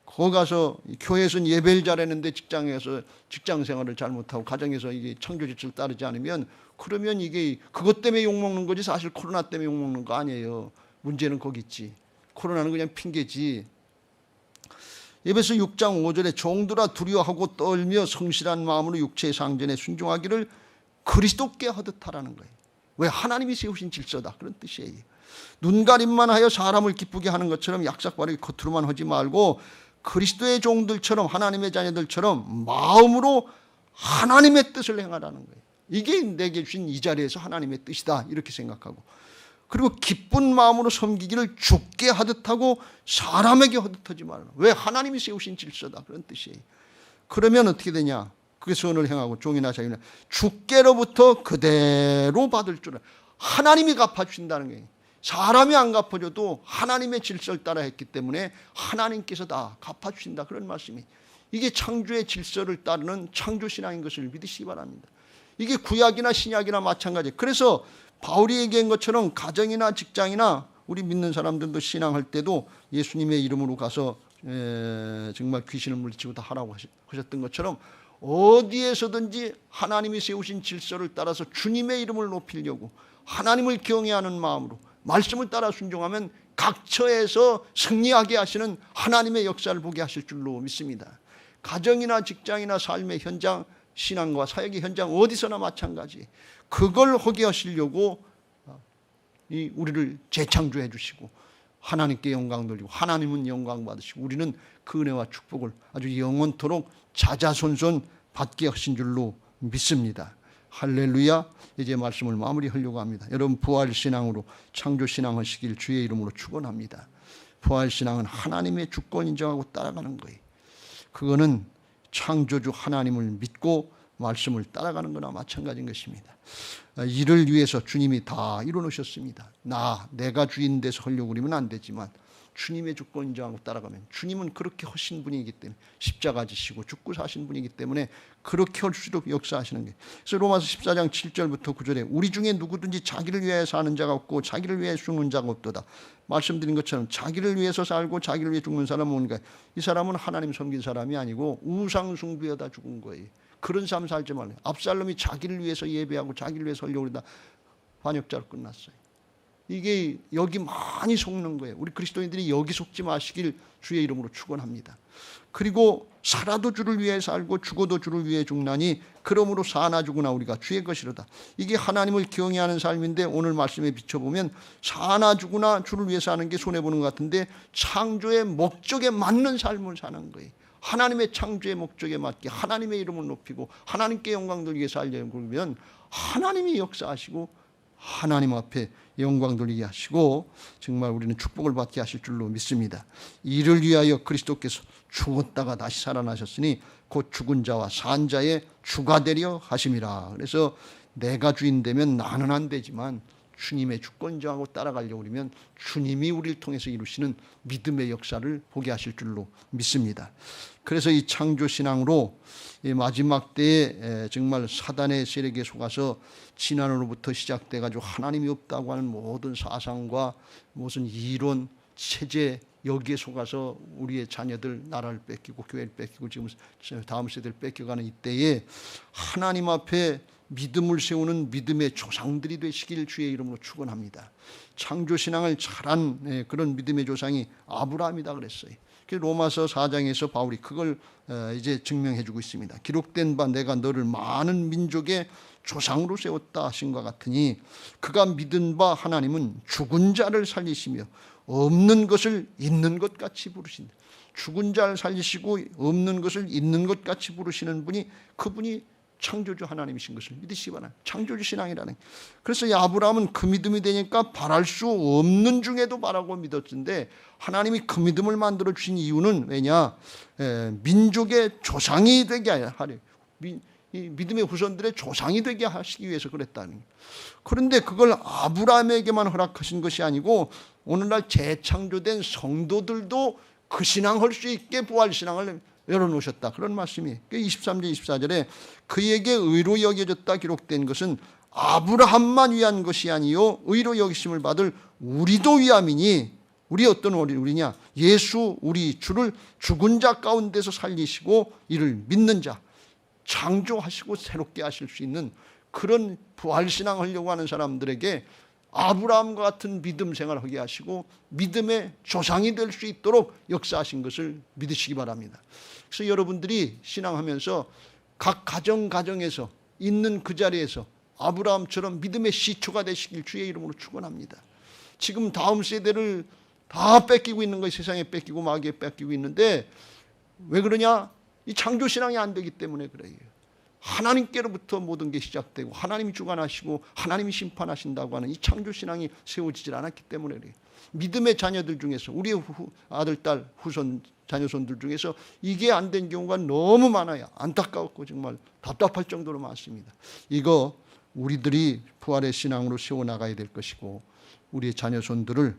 거기 가서 교회에서는 예배를 잘했는데 직장에서 직장생활을 잘못하고 가정에서 이게 창조 질서를 따르지 않으면 그러면 이게 그것 때문에 욕먹는 거지 사실 코로나 때문에 욕먹는 거 아니에요. 문제는 거기 있지. 코로나는 그냥 핑계지. 에베소 6장 5절에 종들아 두려워하고 떨며 성실한 마음으로 육체의 상전에 순종하기를 그리스도께 하듯 하라는 거예요. 왜? 하나님이 세우신 질서다. 그런 뜻이에요. 눈가림만 하여 사람을 기쁘게 하는 것처럼 약삭바르게 겉으로만 하지 말고 그리스도의 종들처럼 하나님의 자녀들처럼 마음으로 하나님의 뜻을 행하라는 거예요. 이게 내게 주신 이 자리에서 하나님의 뜻이다 이렇게 생각하고 그리고 기쁜 마음으로 섬기기를 주께 하듯 하고 사람에게 하듯 하지 말라. 왜? 하나님이 세우신 질서다 그런 뜻이에요. 그러면 어떻게 되냐? 그게 선을 행하고 종이나 자유나 주께로부터 그대로 받을 줄 하나님이 갚아주신다는 거예요. 사람이 안 갚아줘도 하나님의 질서를 따라 했기 때문에 하나님께서 다 갚아주신다. 그런 말씀이, 이게 창조의 질서를 따르는 창조신앙인 것을 믿으시기 바랍니다. 이게 구약이나 신약이나 마찬가지. 그래서 바울이 얘기한 것처럼 가정이나 직장이나 우리 믿는 사람들도 신앙할 때도 예수님의 이름으로 가서 정말 귀신을 물리치고 다 하라고 하셨던 것처럼 어디에서든지 하나님이 세우신 질서를 따라서 주님의 이름을 높이려고 하나님을 경외하는 마음으로 말씀을 따라 순종하면 각 처에서 승리하게 하시는 하나님의 역사를 보게 하실 줄로 믿습니다. 가정이나 직장이나 삶의 현장, 신앙과 사역의 현장 어디서나 마찬가지. 그걸 하게 하시려고 우리를 재창조해 주시고 하나님께 영광 돌리고 하나님은 영광 받으시고 우리는 그 은혜와 축복을 아주 영원토록 자자손손 받게 하신 줄로 믿습니다. 할렐루야. 이제 말씀을 마무리하려고 합니다. 여러분, 부활신앙으로 창조신앙 하시길 주의 이름으로 축원합니다. 부활신앙은 하나님의 주권 인정하고 따라가는 거예요. 그거는 창조주 하나님을 믿고 말씀을 따라가는 거나 마찬가지인 것입니다. 이를 위해서 주님이 다 이뤄놓으셨습니다. 내가 주인 돼서 하려고 그러면 안 되지만 주님의 주권 인정하고 따라가면, 주님은 그렇게 하신 분이기 때문에 십자가 지시고 죽고 사신 분이기 때문에 그렇게 할수록 역사하시는 거예요. 그래서 로마서 14장 7절부터 9절에 우리 중에 누구든지 자기를 위하여 사는 자가 없고 자기를 위하여 죽는 자가 없도다. 말씀드린 것처럼 자기를 위해서 살고 자기를 위해 죽는 사람은 뭔가, 이 사람은 하나님 섬긴 사람이 아니고 우상 숭배하다 죽은 거예요. 그런 삶 살지 말래요. 압살롬이 자기를 위해서 예배하고 자기를 위해서 살려고 그러다 반역자로 끝났어요. 이게 여기 많이 속는 거예요. 우리 그리스도인들이 여기 속지 마시길 주의 이름으로 축원합니다. 그리고 살아도 주를 위해 살고 죽어도 주를 위해 죽나니 그러므로 사나 죽으나 우리가 주의 것이로다. 이게 하나님을 경외하는 삶인데 오늘 말씀에 비춰보면 사나 죽으나 주를 위해 사는 게 손해보는 것 같은데 창조의 목적에 맞는 삶을 사는 거예요. 하나님의 창조의 목적에 맞게 하나님의 이름을 높이고 하나님께 영광 돌리게 위해서 살려고 그러면 하나님이 역사하시고 하나님 앞에 영광 돌리게 하시고 정말 우리는 축복을 받게 하실 줄로 믿습니다. 이를 위하여 그리스도께서 죽었다가 다시 살아나셨으니 곧 죽은 자와 산 자의 주가 되려 하심이라. 그래서 내가 주인 되면 나는 안 되지만 주님의 주권 인정하고 따라가려고 그러면 주님이 우리를 통해서 이루시는 믿음의 역사를 보게 하실 줄로 믿습니다. 그래서 이 창조신앙으로 마지막 때에 정말 사단의 세력에 속아서 지난으로부터 시작돼가지고 하나님이 없다고 하는 모든 사상과 무슨 이론, 체제 여기에 속아서 우리의 자녀들 나라를 뺏기고 교회를 뺏기고 지금 다음 세대를 뺏겨가는 이때에 하나님 앞에 믿음을 세우는 믿음의 조상들이 되시길 주의 이름으로 축원합니다. 창조신앙을 잘한 그런 믿음의 조상이 아브라함이다 그랬어요. 로마서 4장에서 바울이 그걸 이제 증명해주고 있습니다. 기록된 바 내가 너를 많은 민족의 조상으로 세웠다 하신 것 같으니 그가 믿은 바 하나님은 죽은 자를 살리시며 없는 것을 있는 것 같이 부르신다. 죽은 자를 살리시고 없는 것을 있는 것 같이 부르시는 분이 그분이 창조주 하나님이신 것을 믿으시기 바랍니다. 창조주 신앙이라는. 그래서 이 아브라함은 그 믿음이 되니까 바랄 수 없는 중에도 바라고 믿었는데 하나님이 그 믿음을 만들어 주신 이유는 왜냐? 민족의 조상이 되게 하려. 이 믿음의 후손들의 조상이 되게 하시기 위해서 그랬다는 거예요. 그런데 그걸 아브라함에게만 허락하신 것이 아니고 오늘날 재창조된 성도들도 그 신앙할 수 있게 부활신앙을 열어놓으셨다. 그런 말씀이 23절 24절에 그에게 의로 여겨졌다 기록된 것은 아브라함만 위한 것이 아니요 의로 여기심을 받을 우리도 위함이니 우리 어떤 우리냐? 예수 우리 주를 죽은 자 가운데서 살리시고 이를 믿는 자 창조하시고 새롭게 하실 수 있는 그런 부활신앙 하려고 하는 사람들에게 아브라함과 같은 믿음 생활을 하게 하시고 믿음의 조상이 될 수 있도록 역사하신 것을 믿으시기 바랍니다. 그래서 여러분들이 신앙하면서 각 가정에서 있는 그 자리에서 아브라함처럼 믿음의 시초가 되시길 주의 이름으로 축원합니다. 지금 다음 세대를 다 뺏기고 있는 거예요. 세상에 뺏기고 마귀에 뺏기고 있는데 왜 그러냐? 이 창조신앙이 안 되기 때문에 그래요. 하나님께로부터 모든 게 시작되고 하나님이 주관하시고 하나님이 심판하신다고 하는 이 창조신앙이 세워지질 않았기 때문에 그래요. 믿음의 자녀들 중에서 우리의 아들, 딸, 후손, 자녀손들 중에서 이게 안 된 경우가 너무 많아요. 안타까웠고 정말 답답할 정도로 많습니다. 이거 우리들이 부활의 신앙으로 세워나가야 될 것이고 우리의 자녀손들을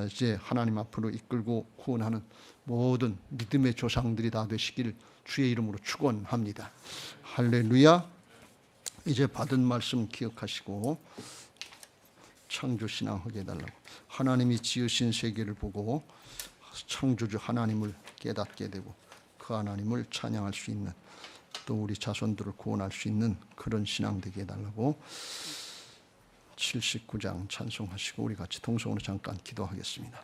이제 하나님 앞으로 이끌고 구원하는 모든 믿음의 조상들이 다 되시길 주의 이름으로 축원합니다. 할렐루야. 이제 받은 말씀 기억하시고 창조신앙 하게 해달라고. 하나님이 지으신 세계를 보고 창조주 하나님을 깨닫게 되고 그 하나님을 찬양할 수 있는, 또 우리 자손들을 구원할 수 있는 그런 신앙 되게 해달라고 79장 찬송하시고 우리 같이 통성으로 잠깐 기도하겠습니다.